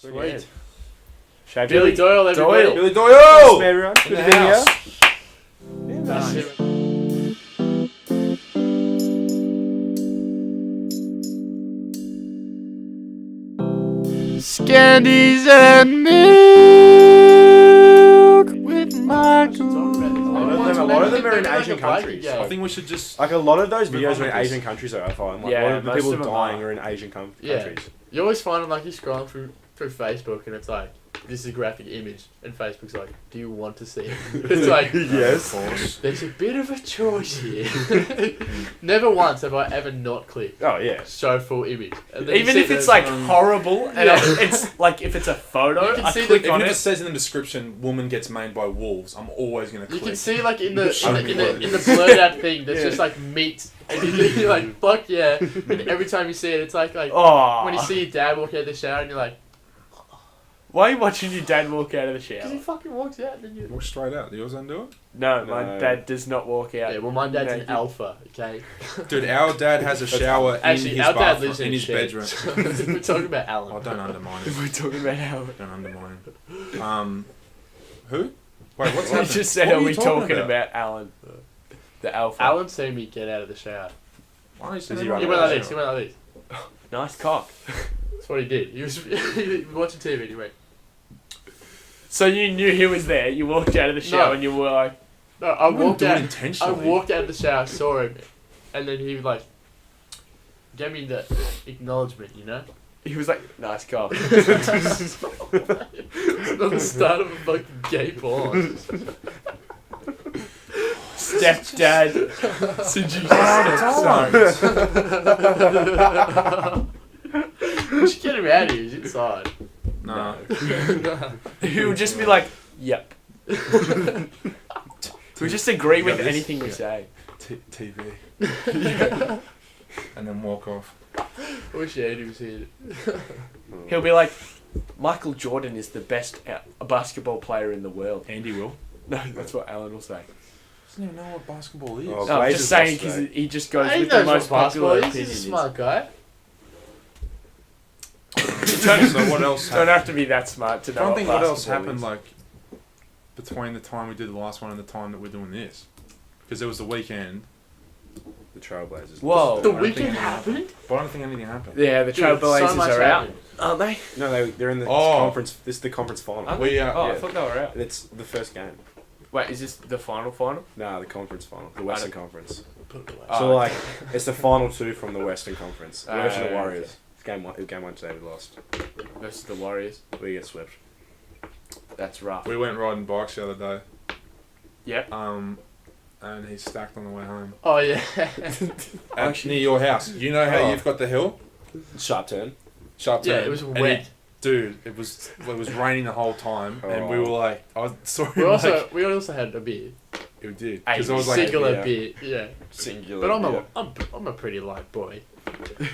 Sweet. Billy Doyle, everybody. Billy Doyle! Everyone. In the house. Nice. Skandis and milk with Michael. A lot of them are in Asian countries. Yeah. I I think we should just... Like a lot of those Move videos on are in with this. Asian countries though, I find. Like, Yeah, a lot of the most people of them dying are. are in Asian Yeah. countries. You always find them like you're scrolling through Facebook and it's like, this is a graphic image, and Facebook's like, do you want to see it? It's like, Yes. Of course. there's a bit of a choice here. Never once have I ever not clicked Oh yeah. show full image. And then you Even see if it's the- like horrible, and it's like if it's a photo, You can I see click the- on If it it. just says in the description, woman gets maimed by wolves, I'm always going to You click. can see like in the Unquote. in the blurred out thing that's Yeah. just like meat, and you're like, fuck yeah. And every time you see it, it's like Oh, when you see your dad walk out of the shower and you're like, why are you watching your dad walk out of the because he shower? fucking walks out and then you. Walk straight out. Yours don't do No, my No. dad does not walk out. Yeah, well, my dad's an No, alpha, okay? it. Dude, our dad has a shower Actually, in his our dad bathroom, lives in his a shed. bedroom. We're talking about Alan. Oh, don't undermine him. We're talking about how. Don't undermine him. Who? Wait, what's We happening? just said, What are you we talking about Alan, the alpha? Alan seen me get out of the shower. Why are you Is saying he that? right He went like this. He went like this. Nice cock. That's what he did. He was, he was watching TV and he went. So you knew he was there. You walked out of the shower No. and you were like, No, I wouldn't walked do it out. I intentionally. walked out of the shower, saw him, and then he like gave me the acknowledgement, you know. he was like, nice cock. It's not the start of a fucking gay porn. Stepdad. Since you We should get him out of here. He's inside. No. he would just be like, yep. We just agree with got this? anything we say. TV. And then walk off. I wish Andy was here. He'll be like, Michael Jordan is the best basketball player in the world. Andy will. No, that's what Alan will say. Doesn't even know what basketball is. Oh, No, I'm Blazers just saying lost because today. he just goes He with the knows most what basketball popular is. opinion. He's a smart guy. So what else Don't happened? have to be that smart to know. I don't think what else basketball happened is. like between the time we did the last one and the time that we're doing this, because there was the weekend. The Trailblazers. Whoa. The I don't think weekend anything happened. But I don't think anything happened. Yeah, the Dude, so Trailblazers much are out, happened. aren't they? No, they're in the Oh. conference. This is the conference final. Aren't We they? Oh, I yeah. thought they were out. It's the first game. Wait, is this the final? Nah, the conference final. The Western Conference. Put it away. Oh, So okay. like, it's the final two from the Western Conference. Ah, Versus the okay. Warriors. It's game one today. We lost. Versus the Warriors. We get swept. That's rough. We went riding bikes the other day. Yep. And he stacked on the way home. Oh yeah. Near your house. You know how Oh. you've got the hill? Sharp turn. Sharp turn. Yeah, it was And wet. dude, it was raining the whole time, and we Oh. were like, I was sorry. We also had a beer. it did Hey, because I was like, Singular yeah. beer. Yeah. Singular. But I'm a pretty light boy.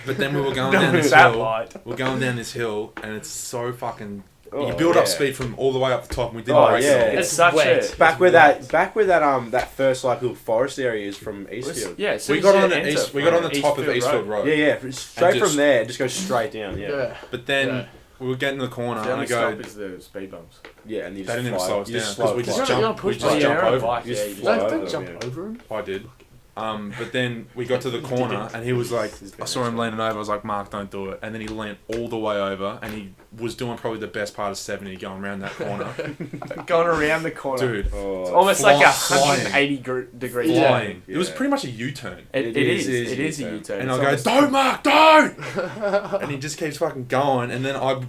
but then we were going No, down this that hill. light. We're going down this hill, and it's so fucking. Oh, you build up yeah. speed from all the way up the top, and we didn't Oh, break yeah. it all. It's such wet. a Back where that first like little forest area is from Eastfield. Yeah, We got on the top of Eastfield Road. Yeah, straight just- from there, it just goes straight down. Yeah, Yeah. But then Yeah. we were getting to the corner, The and I only go, stop is the speed bumps. yeah, and you they just didn't even fly- slow us you down just because slow we it just fly. You're jumped. gonna We push just me. jump you're on a over. bike. You just Yeah, you fly Don't over them, jump yeah. over him. I did. But then we got to the corner, and he was like, I saw him leaning over. I was like, Mark, don't do it. And then he leaned all the way over, and he was doing probably the best part of 70 going around that corner. Going around the corner. Dude, It's Oh, almost like a Flying. 180 degree Yeah. flying. It was Yeah. pretty much a U-turn. It is. It is a U-turn. And It's I go, almost- don't, Mark, don't! And he just keeps fucking going. And then I'd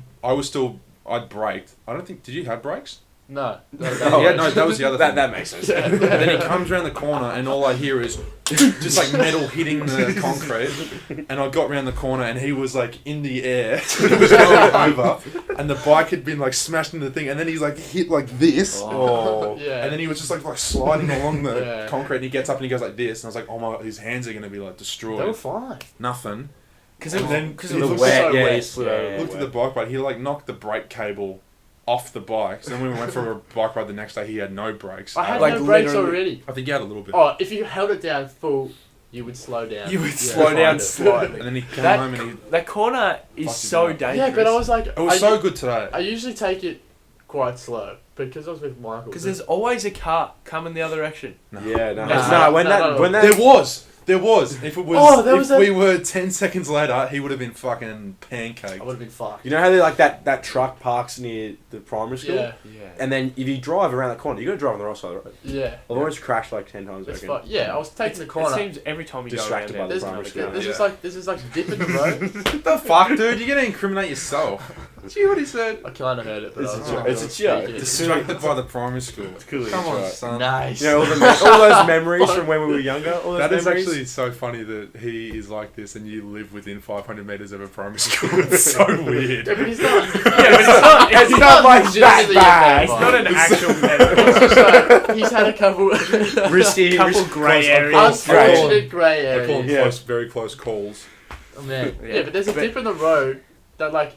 braked. I don't think, did you have brakes? No. Yeah, no, that was the other thing. that makes sense. And then he comes around the corner, and all I hear is just like metal hitting the concrete. And I got around the corner, and he was like in the air. He was going over, and the bike had been like smashed into the thing. And then he's like hit like this. Oh, Yeah. And then he was just like sliding along the Yeah. concrete. And he gets up and he goes like this. And I was like, oh my god, his hands are gonna be like They were destroyed. fine. Nothing. Because And then because he it was looks wet. so yeah, wet. he's- yeah, Looked at the bike ride. He like knocked the brake cable off the bike. So then when we went for a bike ride the next day, he had no brakes. I had Like, no brakes literally- already. I think he had a little bit. Oh, if you held it down full you would slow down. You would slow down kind of. slightly. And then he came That, home and he. that corner is Fucking so hell. dangerous. Yeah, but I was like, It was so good today. I usually take it quite slow because I was with Michael. Because there's always a car coming the other direction. No. Yeah, no. Nah. No, when No. that There was. If it was, Oh, there was if a- we were 10 seconds later, he would have been fucking pancaked. I would have been fucked. you know how they like that truck parks near the primary school, Yeah, Yeah. and then if you drive around the corner, you got to drive on the right side of the road. yeah. I've almost crashed like 10 times. I It's reckon. fun. Yeah, I was taking the corner. It seems every time you go around Distracted there, by the there's primary another school. car. There's this like dip in the road. What the fuck, dude? You're gonna incriminate yourself. Did you hear what he said? I kind of heard it, but It's I a was joke. like, It's a joke. Distracted by the primary school. clearly Come it's on, right. son. Nice. You know all those memories from when we were younger. All those That is memories? actually so funny that he is like this and you live within 500 metres of a primary school. It's so weird. Yeah, but he's not. Yeah, but it's not. It's It's not. not like that legitimately a bad. It's pedophile. not an actual It's pedophile. just like, he's had a couple risky, Couple grey close- areas. unfortunate grey I call areas. them Yeah. close, very close calls. Oh, man. Yeah. Yeah, but there's a dip in the road that like.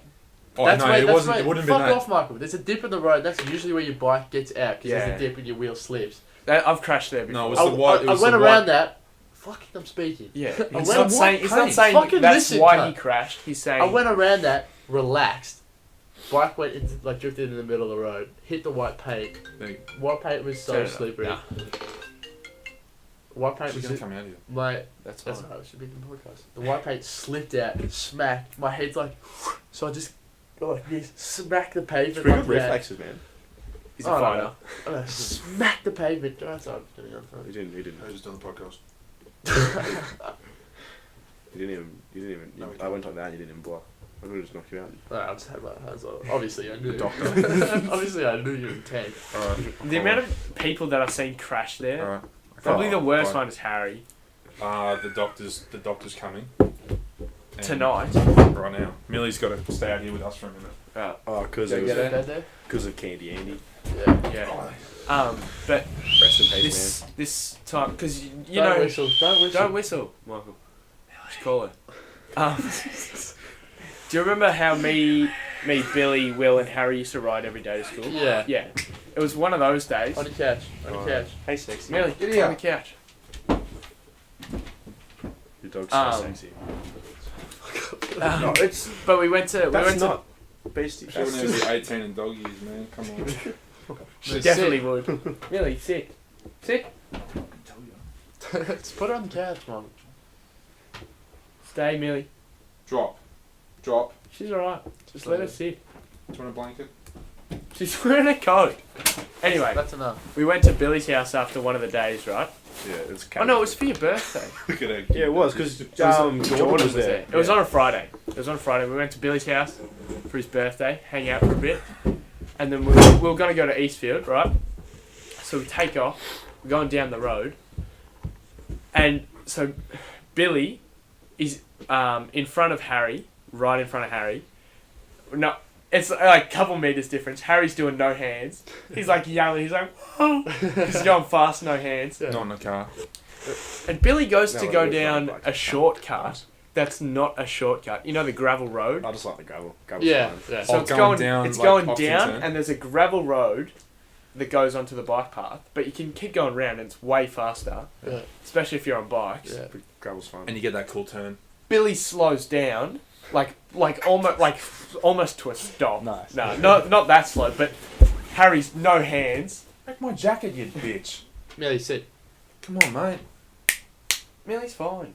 Oh That's no, where, it that's wasn't. where, It wouldn't have fuck been that. off, Michael. There's a dip in the road. That's usually where your bike gets out because Yeah. there's a dip and your wheel slips. I've crashed there before. No, it was I, the white. It I was went the around white. that. Fucking, I'm speaking. Yeah, I he's went not what saying. He's not pain? saying Fucking that's listen, why cunt. he crashed. He's saying. I went around that, relaxed. Bike went into, like drifted in the middle of the road. Hit the white paint. There you White paint was so Turn it up. slippery. Nah. White paint She's was gonna come out here. my. That's That's fine. how it should be in the podcast. The white paint slipped out, smacked. My head's like, so I just go like this, smack the It's pavement. pretty Like good that. reflexes, man. He's a Oh, no, fighter. no. Smack the pavement. That's how I'm doing it. He didn't. He didn't. I just done the podcast. He didn't even. You didn't even. No, we I went like that. And you didn't even block. I would have just knocked you out. I just had my hands on. Obviously, I knew. Doctor. Obviously, I knew your intent. Alright. The amount of people that I've seen crash there. Alright. Probably the worst Right. one is Harry The doctor's coming. And tonight. Right now. Millie's got to stay out here with us for a minute. Oh, because Go it get was it. Bed there? because of Candy Andy. Yeah. Yeah. But Rest in peace, this time, because you Don't know, whistle. Don't whistle. don't whistle, Michael. Just call it. Do you remember how me, Billy, Will, and Harry used to ride every day to school? Yeah. Yeah. It was one of those days. On the couch. On the couch. Hey, sexy. Millie, Get get on here. the couch. Your dog's so Um, sexy. No, but we went to. That's not beastie. She wouldn't even be 18 in dog years, man. Come on. She definitely would. Millie, sit. Sit. Just put her on the couch, Mum. Stay, Millie. Drop. She's alright. Just let her sit. Do you want a blanket? She's wearing a coat. Anyway, That's enough. we went to Billy's house after one of the days, right? Yeah, it's. Oh no, it was for your birthday. Look at her. Yeah, it was because Jordan Jordan was there. It was on a Friday. We went to Billy's house for his birthday, hang out for a bit, and then we were going to go to Eastfield, right? So we take off, we're going down the road, and so Billy is in front of Harry, right in front of Harry. No, it's like a couple meters difference. Harry's doing no hands. He's like yelling. He's like, whoa. He's going fast, no hands. Yeah. Not in the car. And Billy goes No, to it go was down not like a that. shortcut that's not a shortcut. You know the gravel road? I just like the gravel. Gravel's Yeah. fine. Yeah. So Oh, it's going going down, it's like, going off the down turn? and there's a gravel road that goes onto the bike path, but you can keep going round and it's way faster, Yeah. especially if you're on bikes. Yeah. But gravel's fine. And you get that cool turn. Billy slows down, like almost to a stop. Nice. No, not that slow, but Harry's no hands. Make my jacket, you bitch. Millie, sit. Come on, mate. Millie's fine.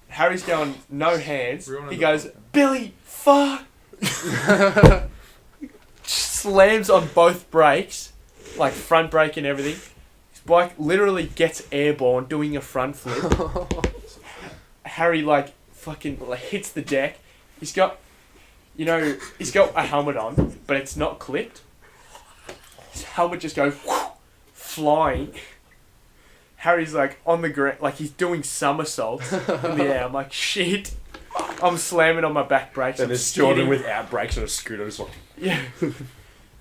Harry's going no hands. Ruining He the goes, podcast. Billy, fuck! Slams on both brakes, like front brake and everything. His bike literally gets airborne doing a front flip. Harry like fucking like hits the deck. He's got a helmet on, but it's not clipped. His helmet just goes flying. Harry's like on the ground, like he's doing somersaults in the air. I'm like, shit. I'm slamming on my back brakes. Then I'm there's Jordan skidding. without brakes on a scooter. It's like, Yeah.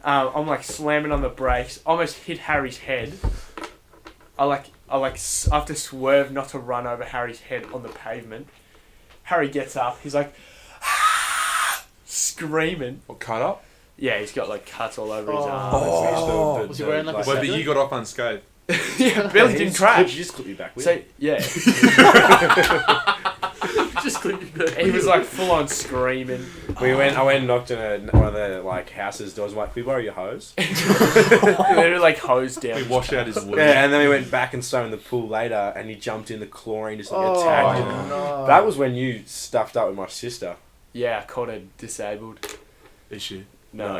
I'm like slamming on the brakes. Almost hit Harry's head. I have to swerve not to run over Harry's head on the pavement. Harry gets up. He's like, screaming. Or cut up. Yeah, he's got like cuts all over his Oh. arm. Was he wearing like a Well, but sandal? you got off unscathed. Yeah, Billy didn't Could crash. you just clip your back with? So yeah, Just click it. he was like full on screaming. I went and knocked on one of the like houses doors. I'm like, can we borrow your hose? Literally like hosed down. We washed out his wood. Yeah, and then we went back and swam in the pool later, and he jumped in the chlorine, just like, attacked him. no. That was when you stuffed up with my sister. Yeah, I called her disabled. Is she? No,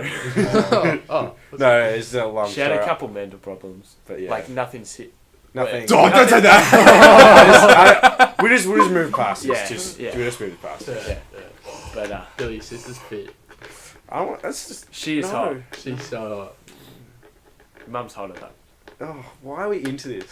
Oh. No, it's a long she had story. a couple mental problems, But yeah, like nothing. nothing. Don't say that. We'll just move past this. Yeah, Just yeah. we'll just move past it. Yeah. But Billy's sister's fit. I don't want. That's just. she is hot. She's so Mum's hotter though. Oh, why are we into this?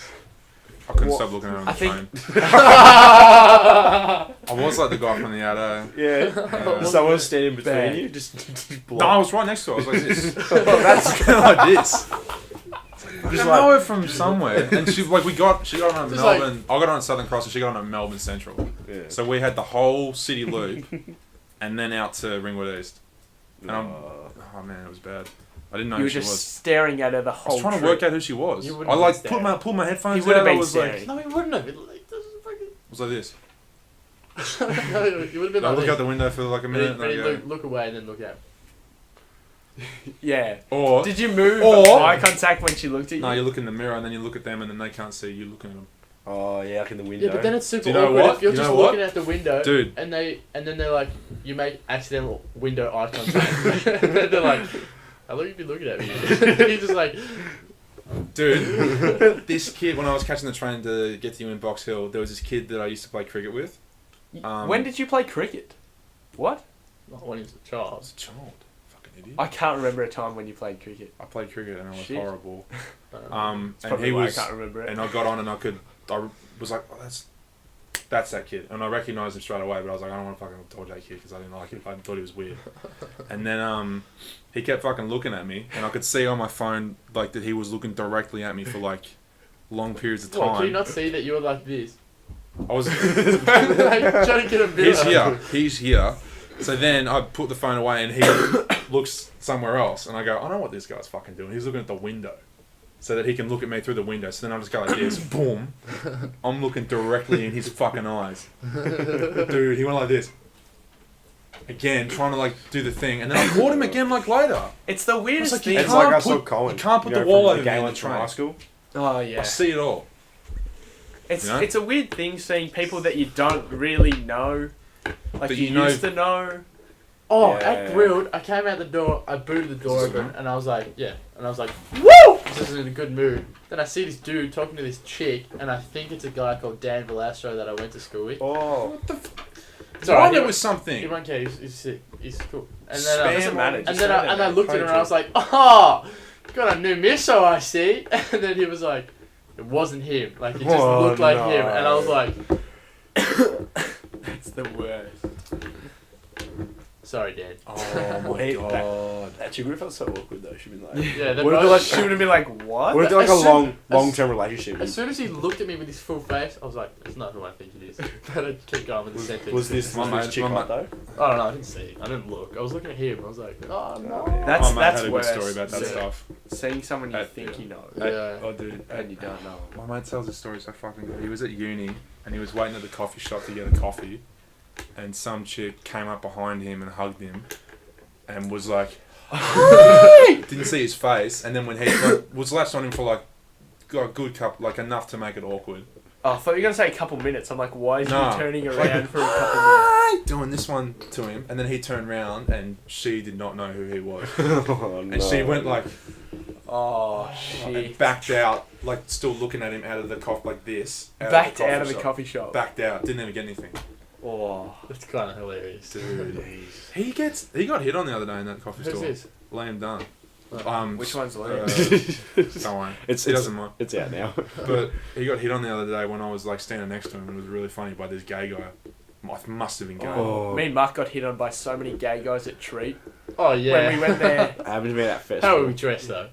I couldn't What? stop looking at her on I the think- phone. I was like the guy from the Addo. Yeah. Someone standing between Bad. you, just No, I was right next to her. I was like this. that's Kind of like this. I Just know her from somewhere, and she got on at Just Melbourne. I got on at Southern Cross, and she got on at Melbourne Central. yeah. So we had the whole city loop, and then out to Ringwood East. And I'm, oh man, it was bad. I didn't know You who were she just was. staring at her the I whole was trying to trip. work out who she was. You I wouldn't like be pulled my headphones You would've out. I been was staring. No, he wouldn't have. Like, this is fucking. was like this. No, you would have been I like look this. out the window for like a minute, and Ready, then I go. look away and then look out. Yeah. Or Did you move Or- eye contact when she looked at you? no, you look in the mirror and then you look at them and then they can't see you looking at them. Oh yeah, like in the window. Yeah, but then it's super Do you know awkward what? if you're You just know what? looking out the window, Dude. and then they're like, you make accidental window eye contact, and then they're like, how long have you been looking at me? You're just like, Dude, this kid, when I was catching the train to get to you in Box Hill, there was this kid that I used to play cricket with. When did you play cricket? What? not when he was a I child. was a child. Fucking idiot. I can't remember a time when you played cricket. I played cricket and it was Shit. horrible. It's And probably he why was, I can't remember it. and I got on and I was like, oh, that's that kid. And I recognised him straight away, but I was like, I don't want to fucking dodge that kid because I didn't like him. I thought he was weird. And then he kept fucking looking at me, and I could see on my phone like that he was looking directly at me for like long periods of What, can you time. not see that you were like this? I was. Like, trying to get a bit He's of here. He's here. So then I put the phone away, and he looks somewhere else, and I go, I know what this guy's fucking doing. He's looking at the window, so that he can look at me through the window. So then I just go like this, boom. I'm looking directly in his fucking eyes, dude. He went like this. Again, trying to like do the thing, and then I caught him again like later. It's the weirdest like, thing. It's can't like I put- saw Colin. you can't put you the know, wall from over me game in on the from train. high school. Oh I yeah. see it all. It's You know? it's a weird thing seeing people that you don't really know, like That you you know- used to know. Oh, Yeah. at Grilled, I came out the door, I booted the door This is open, mine? and I was like, woo! This is in a good mood. Then I see this dude talking to this chick, and I think it's a guy called Dan Velastro that I went to school with. Oh, It's alright, It he was He something. won't care, he's sick, he's cool. And Spam then, Doesn't matter. and just then say I, that, and I man. looked at him and I Totally. was like, oh, got a new misso, I see. And then he was like, it wasn't him. Like, it just Oh, looked like no. him. And I was like, It's the worst. sorry, Dan. Oh my Hey, god. that chick would have felt so awkward though. She'd been like, Yeah, they What if both- they're like- She would have been like, what? what if they're like As a soon- long-term relationship? As soon as he looked at me with his full face, I was like, that's not who I think it is. But I kept going with the sentence. Was this My mate- chick my hot though? I don't know, I didn't see it. I didn't look. I was looking at him. I was like, oh no. That's My mate that's had a good worse. story about that See- stuff. Seeing someone you Yeah. think you know Yeah. Oh, dude. and you don't know. My mate tells a story so fucking good. He was at uni and he was waiting at the coffee shop to get a coffee, and some chick came up behind him and hugged him, and was like, didn't see his face, and then when he like, was latched on him for like got a good couple, like enough to make it awkward. Oh, I thought you were gonna say a couple minutes. I'm like, why is No. he turning around for a couple minutes? Doing this one to him, and then he turned round and she did not know who he was, Oh, and she went like Oh and shit! backed out, like still looking at him out of the coffee like this. Backed out of the shop. coffee shop. Backed out, didn't even get anything. Oh, That's kind of hilarious. Dude, he got hit on the other day in that coffee Who's store. this? Liam Dunn. which one's Liam? Don't worry. It's He doesn't mind. It's out now. But he got hit on the other day when I was like standing next to him, and it was really funny by this gay guy. I must have been gay. Oh. Me and Mark got hit on by so many gay guys at Treat Oh, yeah. when we went there. I haven't been at that festival. How are we dressed, though?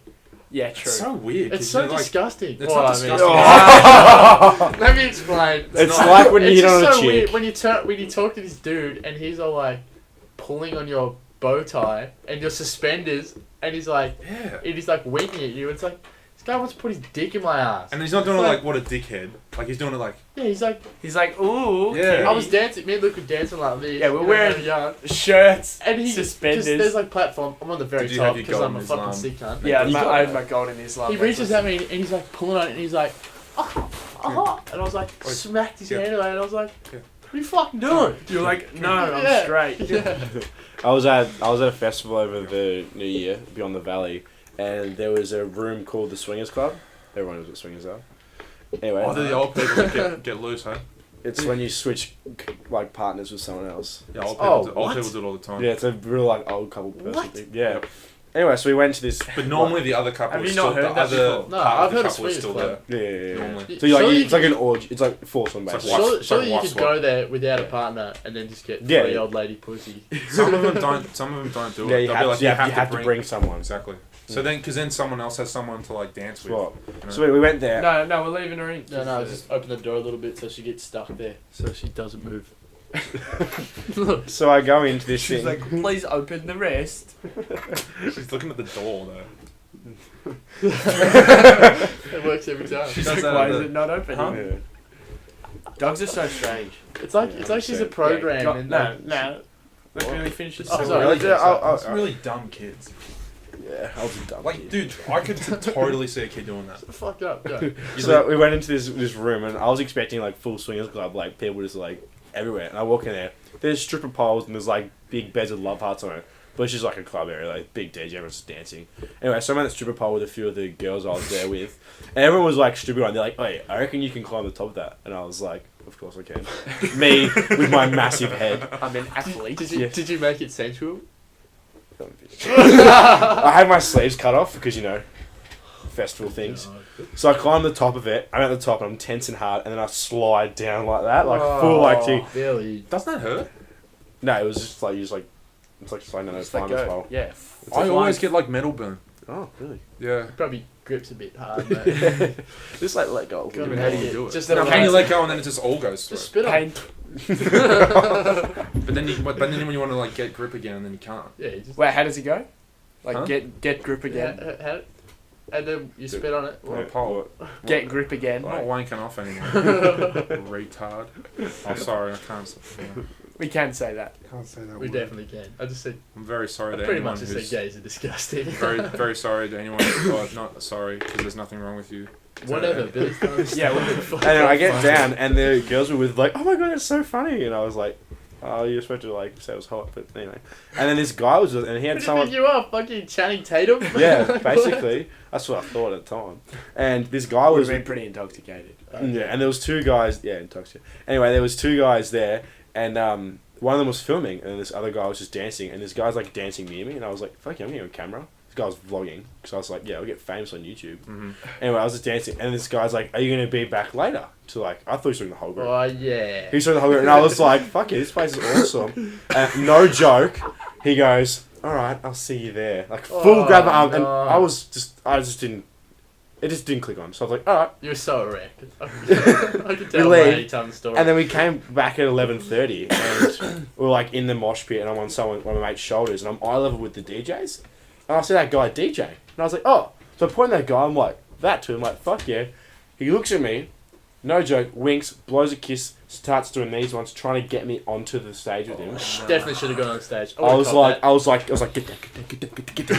Yeah, true. It's so weird. It's 'cause so you're, like, disgusting. It's Well, not I mean- disgusting. Oh. Let me explain. It's not- like when you It's hit on just a so chick. weird when you talk to this dude and he's all like pulling on your bow tie and your suspenders and he's like Yeah. winking at you. It's like This guy wants to put his dick in my ass. And he's not doing it like, what a dickhead. Like, he's doing it like... Yeah, he's like... ooh. Yeah. I was dancing, me and Luke were dancing like this. Yeah, we're wearing yarn. shirts, And he... suspenders. Just, there's like platform, I'm on the very Did you top have your because I'm a golden fucking Islam? sick cunt. Yeah, He's got- I had my golden Islam. He reaches at me and he's like pulling on it and he's like, oh, and I was like, smacked his hand away and I was like, what are you fucking doing? You're like, no, I'm Yeah. straight. Yeah. I was at a festival over the New Year beyond the valley, and there was a room called the Swingers Club. Everyone knows what swingers are. Anyway, Oh, they're the old people that get loose, hey? it's when you switch like partners with someone else. Yeah, old Oh, people, old what? people do it all the time. Yeah, it's a real like old couple person What? thing. Yeah. Yep. Anyway, so we went to this. But normally the other couple Have is you not still... heard the that other before? No, part I've the heard of couple is Swingers still Club. Yeah, yeah, yeah. Normally. So you like Surely it's like an orgy. It's like foursome It's like basically. wife- Surely, surely you wife could swap. go there without a partner and then just get Yeah. free old lady pussy. Some of them don't. Some of them don't do it. Yeah, you They'll have, be like, to, you have to bring someone. Exactly. So then, because then someone else has someone to like dance with. Swap. you know? So we went there. No, we're leaving her in. No, just open the door a little bit so she gets stuck there, so she doesn't move. So I go into this She's thing. like, please open the rest. She's looking at the door though. It works every time. She She's does like, that why at is the- it not open? Huh? Yeah. Dogs are so strange. It's like Yeah, it's like she's a 100%. program. Yeah, and no. Let What? Billy finish this. Oh, story. sorry. It's really dumb kids. Yeah, I was a dumb Like, kid. dude, I could totally see a kid doing that. Fuck up, go. So we went into this room and I was expecting like full swingers club, like people just like everywhere. And I walk in there, there's stripper poles and there's like big beds with love hearts on it. But it's just like a club area, like big DJ, everyone's just dancing. Anyway, so I'm at the stripper pole with a few of the girls I was there with. And everyone was like stupid on. They're like, "Wait, I reckon you can climb the top of that." And I was like, "Of course I can." Me with my massive head. I'm an athlete. Did you make it sensual? I had my sleeves cut off because, you know, festival things. So I climb the top of it. I'm at the top and I'm tense and hard. And then I slide down like that, like full like T. Billy. Doesn't that hurt? No, it was just like, it's like sliding down a Just let climb as go. well. Yeah. I always get like metal burn. Oh, really? Yeah. Probably grips a bit hard, mate. Just like let go. Gotta How do make you it- do it? Just No, let can you it- let go and then it just all goes through? Just spit on Pain. it. But then when you want to like get grip again, then you can't. Yeah, you just... Wait, how does it go? Like Huh? get grip again. Yeah, and then you spit on it. On a pole. Get grip again. I'm not wanking off anymore. Retard. Oh, sorry, I can't. We can say that. Can't say that We word. definitely can. I just said... I'm very sorry I to pretty anyone much just said who's... gays are disgusting. Very, very sorry to anyone. Oh, not sorry, because there's nothing wrong with you. Whatever, Billy's done. Yeah, well, And then I get down and the girls were with like, "Oh my god, that's so funny." And I was like, "Oh, you're supposed to like say it was hot," but anyway. And then this guy was, and he Who had do you someone. think you are? Fucking Channing Tatum? Yeah, basically. That's what I thought at the time. And this guy We've was... been pretty intoxicated. Yeah, and there was two guys... Yeah, intoxicated. Anyway, there was two guys there, and one of them was filming, and this other guy was just dancing, and this guy's like dancing near me, and I was like, fuck yeah, I'm getting a camera. This guy was vlogging, because I was like, yeah, I'll get famous on YouTube. Mm-hmm. Anyway, I was just dancing, and this guy's like, are you going to be back later? To like, I thought he was doing the whole group. Oh, yeah. He was doing the whole group, and I was like, fuck it, this place is awesome. No joke, he goes, alright, I'll see you there. Like, full grab my arm, and no. I just didn't... It just didn't click on. So I was like, alright. You're so erect. I could tell We by leave, any time the story. And then we came back at 11:30, and we were like in the mosh pit, and I'm on one of my mate's shoulders, and I'm eye level with the DJs, and I see that guy DJ, and I was like, oh. So I point at that guy, I'm like, that to him, like, fuck yeah. He looks at me, no joke, winks, blows a kiss, starts doing these ones, trying to get me onto the stage with him. Definitely should have gone on stage. I was like, get down, get down.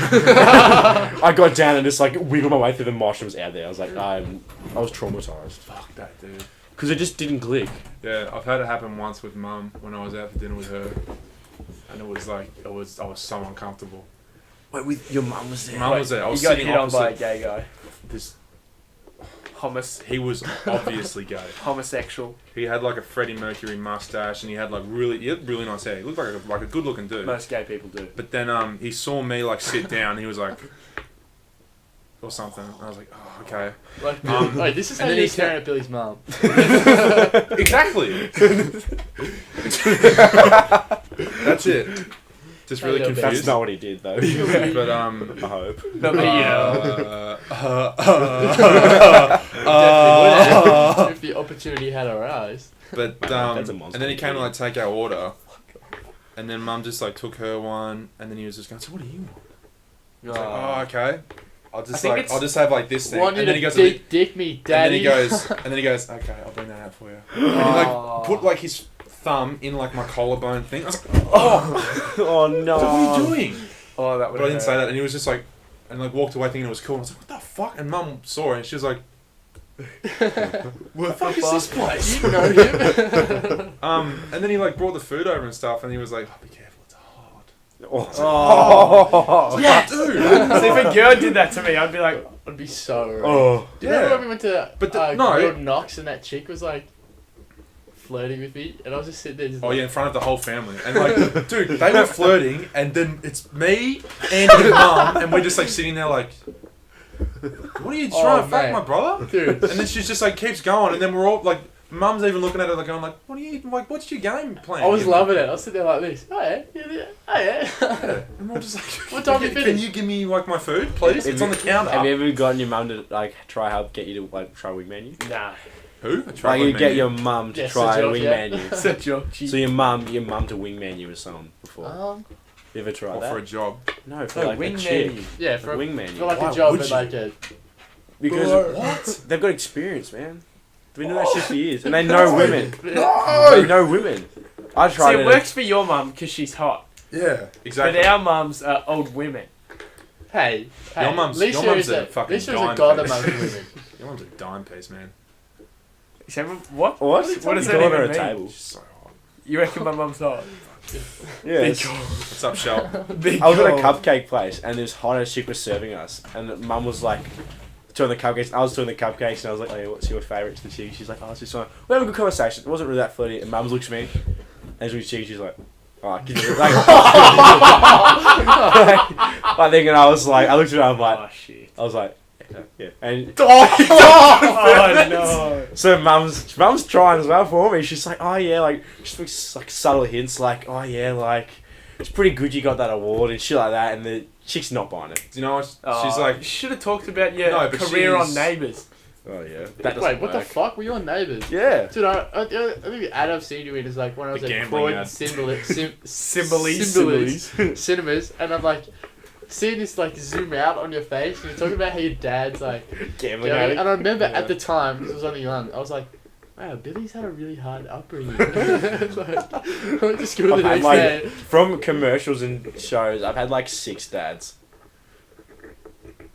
I got down and just like wiggled my way through the mosh and was out there. I was like, I was traumatized. Fuck that, dude. Because it just didn't click. Yeah, I've had it happen once with Mum when I was out for dinner with her, and it was like I was so uncomfortable. Wait, with your mum was there? Mum was there. I was You got sitting hit on by a opposite. gay guy. This He he was obviously gay. homosexual. He had like a Freddie Mercury mustache, and he had really nice hair. He looked like a good looking dude. Most gay people do. But then he saw me like sit down. He was like, or something. And I was like, oh, okay. Like, wait, this is how and then you he staring at Billy's mum. Exactly. That's it. Just really A little bit. That's confused. not what he did though. But I hope. No, but Definitely would if the opportunity had arise. But That's a monster. and then he came to like take our order, and then Mum just like took her one, and then he was just going, so what do you want? I was like, oh, okay. I'll I just think like it's- I'll just have like this thing, Want and you then to he goes, big dick me, and daddy. then he goes, okay, I'll bring that out for you. And he like put like his thumb in like my collarbone thing. I was like, oh, Oh no. what are you doing? Oh, that would. But I didn't say that, and he was just like, and like walked away thinking it was cool. And I was like, what the fuck? And Mum saw it, and she was like, what the fuck is this place? You know him. And then he like brought the food over and stuff, and he was like, oh, be careful, it's hard. Oh. Yes! Dude. See, if a girl did that to me, I'd be like, I'd be so right. Oh. Do you remember Yeah. when we went to But no. Grilled Knox and that chick was like flirting with me, and I was just sitting there just Oh like, yeah, in front of the whole family, and like, dude, they were flirting, and then it's me, Andy, and Mum, and we're just like sitting there like, what are you trying Oh, to fuck mate. my brother? dude. And then she's just like keeps going, and then we're all like, Mum's even looking at her like going like, what are you like? What's your game plan? I was here?" loving it. I was sitting there like this. Oh yeah, yeah. Oh yeah. Yeah. And we're all just like, What time you Can finish?" you give me like my food, please? It's on the counter. Have you ever gotten your mum to like try help get you to like try wingman you? nah. Who? Like you get your mum to Yes, try the joke, wingman yeah. you. It's a joke. So your mum to wingman you with someone before. You ever tried or that? for a job. No, for No, like a wingman chick. you. Yeah, for Wingman for you. like Why a job, would but you? like a Because What? they've got experience, man. They've been doing that shit for years, and they know women. They No. know women. I See, tried it works for your mum because she's hot. Yeah, exactly. But our mums are old women. hey. Your mum's- Lisa your mum's is a fucking Lisa is a dime god piece. among women. Your mum's a dime piece, man. So, what? What? What does You that call her even a mean? table? She's so hot. You reckon my mum's hot? Yeah. What's up, Shell? Big I was at a goal. cupcake place, and this hot ass chick was serving us, and mum was like, doing the cupcakes. I was doing the cupcakes, and I was like, "Oh, yeah, what's your favourite?" To the chick, she's like, "Oh, it's this one." We had a good conversation. It wasn't really that flirty. And mum looks at me, and she's like, "Oh, can you-" like, I think, and I was like, I looked at her, I'm like, Oh shit. I was like, yeah, and Oh no. so mum's trying as well for me. She's like, "Oh yeah," like she speaks like subtle hints, like, "Oh yeah, like it's pretty good you got that award and shit like that," and the chick's not buying it. Do you know what? Oh, She's like, you should have talked about your No, but career on she's- Neighbours. Oh yeah, that doesn't Wait, what the work. fuck? Were you on Neighbours? Yeah. Dude, I think the ad I've seen you in is like when I was The at gambling ad. Symbolis cinemas, and I'm like seeing this like zoom out on your face, and you're talking about how your dad's like Gambling gambling, addict. and I remember Yeah. at the time, because I was only young, I was like, wow, Billy's had a really hard upbringing. Like, I went to school the I've next had, day. like, from commercials and shows, I've had like 6 dads.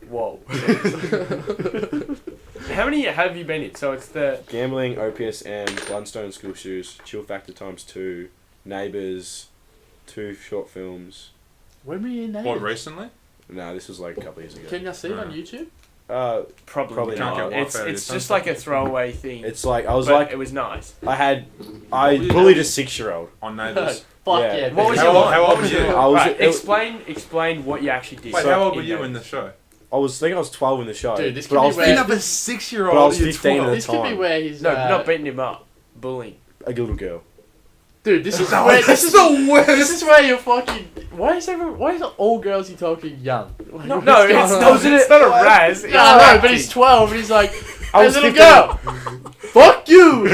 Whoa. How many have you been in? So it's the Gambling, Opius, and Blundstone School Shoes, Chill Factor ×2, Neighbours, 2 short films. When were you in what, Neighbours? recently? No, this was like a couple years ago. Can you see it on No. YouTube? Probably Can't not. get it's Wi-Fi, it's it just sounds like a throwaway thing. It's like I was but like it was nice. I were you bullied a doing? 6-year-old. On Neighbours. Fuck Yeah. yeah. What was bitch. your line? How What old was were you? your line? I was- Right, it- explain what you actually did. Wait, So- how old were in you Neighbours. in the show? I think I was 12 in the show. Dude, this but could I be was where- Being 15, up a 6-year-old. But I was you're 15 at 12. the This could be time. where he's No, not beating him up. Bullying. a little girl. Dude, this is No, where that's this is the worst. This is where you're fucking. Why is all girls you talking young? Like, No, what's no, going it's on? not. It's not a Raz. No, no, but he's 12 and he's like, I hey, was little 15. girl, fuck you.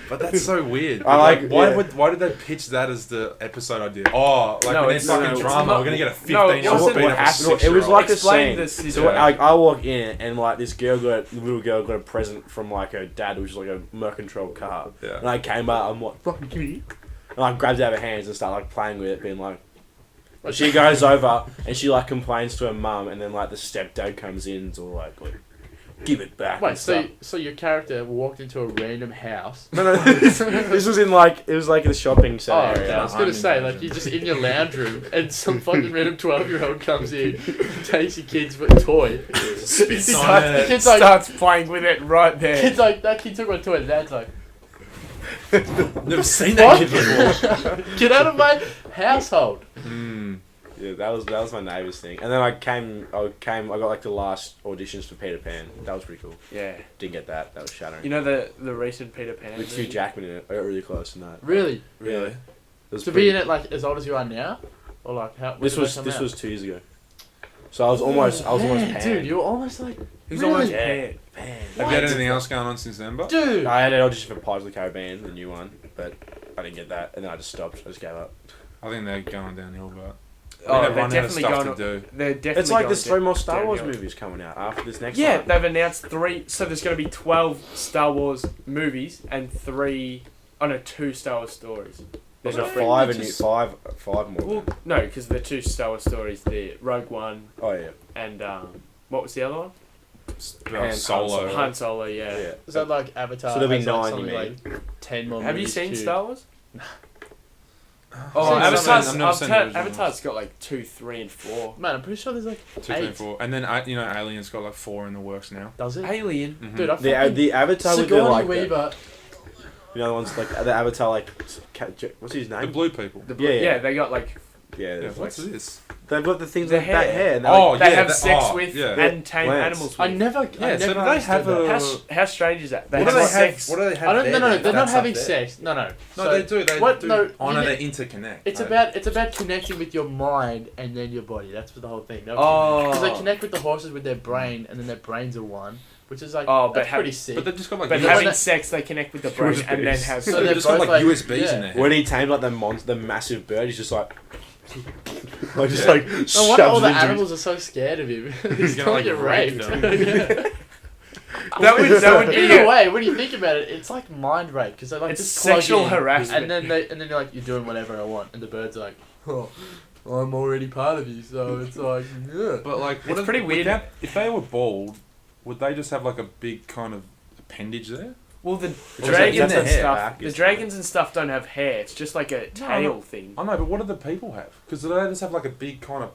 But that's so weird. I like- why yeah. why did they pitch that as the episode idea? Oh, like No, when it's- it's fucking no, it's drama, not- we're gonna get a no, 15-year-old wasn't- beat what up a happened? It was 6-year-old. like a Explain scene. this. So I walk in and like this little girl got a present from like her dad, which was like a Mercantile car. Yeah. And I came out, I'm like, fucking give me. And I grabbed it out of her hands and started like playing with it, being like. She goes over and she like complains to her mum, and then like the stepdad comes in and all like give it back. Wait, and stuff. so your character walked into a random house. No, this was in like it was like in the shopping Oh, centre okay. area. I was gonna say like you're just in your lounge room and some fucking random 12-year-old comes in, takes your kid's toy. Spits The on it. kid's like, starts playing with it right there. kid's like, that kid took my toy. And Dad's like, Never seen that what? kid before. Get out of my household. Yeah, that was my neighbour's thing. And then I got like the last auditions for Peter Pan. That was pretty cool. Yeah. Didn't get that. That was shattering. You know the recent Peter Pan. With Hugh movie? Jackman in it. I got really close in that. Really? Really? It was To pretty- be in it like as old as you are now, or like how? when This did was they come this out? was 2 years ago. So I was almost Man, Pan. dude, you're almost like. He was Really? almost Yeah. Pan. Have you had anything else going on since then, but? Dude. I had an audition for Pirates of the Caribbean, the new one, but I didn't get that, and then I just stopped. I just gave up. I think they're going downhill, but Oh, everyone they're had definitely stuff going. to do. They're definitely. It's like going there's 3 more Star Wars downhill. movies coming out after this next Yeah, one. they've announced 3. So there's going to be 12 Star Wars movies and 2 Star Wars stories. There's Not a three. 5 and new, 5 more. Well, no, because the 2 Star Wars stories, the Rogue One Oh yeah. and what was the other one? Han Solo. Han Solo. Yeah. Yeah. Is that like Avatar? So there'll be has, like, 9, something you mean? like 10 more Have you movies seen too? Star Wars? Oh, I've Avatar's, never seen the original Avatar's got like 2, 3, and 4. Man, I'm pretty sure there's like 2, 3, 8. 4. And then Alien's got like 4 in the works now. Does it? Alien. Mhm. Dude, I The fucking... the Avatar with the Sigourney like Weaver. you know the ones like the Avatar like what's his The name? blue people. The Yeah, yeah. yeah, they got like Yeah, Yeah, there's, what's like, this? they've got the things The like that hair. hair. And they're Oh, like, they yeah, have that- sex oh, with yeah. and tame Plants. animals with. I never Yeah, I so never do they have understood that. How strange is that? They What have do they sex. have? What do they have? I don't. No, there no, then? they're not That's having up there. sex. No, no. No, So they do. They what? do. No, Oh no, you they get- interconnect. It's about connecting with your mind and then your body. That's the whole thing. Oh. Because they connect with the horses with their brain, and then their brains are one, which is like Oh, that's but pretty sick. But they just got like. But Yeah, having but- sex, they connect with the brain and then USBs. have. So So they they're just got both like like- USBs yeah. in there. when he tamed like the massive bird, he's just like, just Yeah. like no shoves wonder all it the into his- animals are so scared of him. He's gonna, gonna like, get rape raped. them. Yeah. That would be Either way, when you think about it, it's like mind rape because they like It's just plug sexual in, harassment. and then you're like, you're doing whatever I want, and the bird's like, oh, I'm already part of you, so it's like, yeah. But like, It's what pretty weird. If they were bald, would they just have like a big kind of appendage there? Well, the That's dragons their and hair stuff. back, The isn't dragons and stuff don't have hair. It's just like a tail thing. I know, but what do the people have? Because do they just have like a big kind of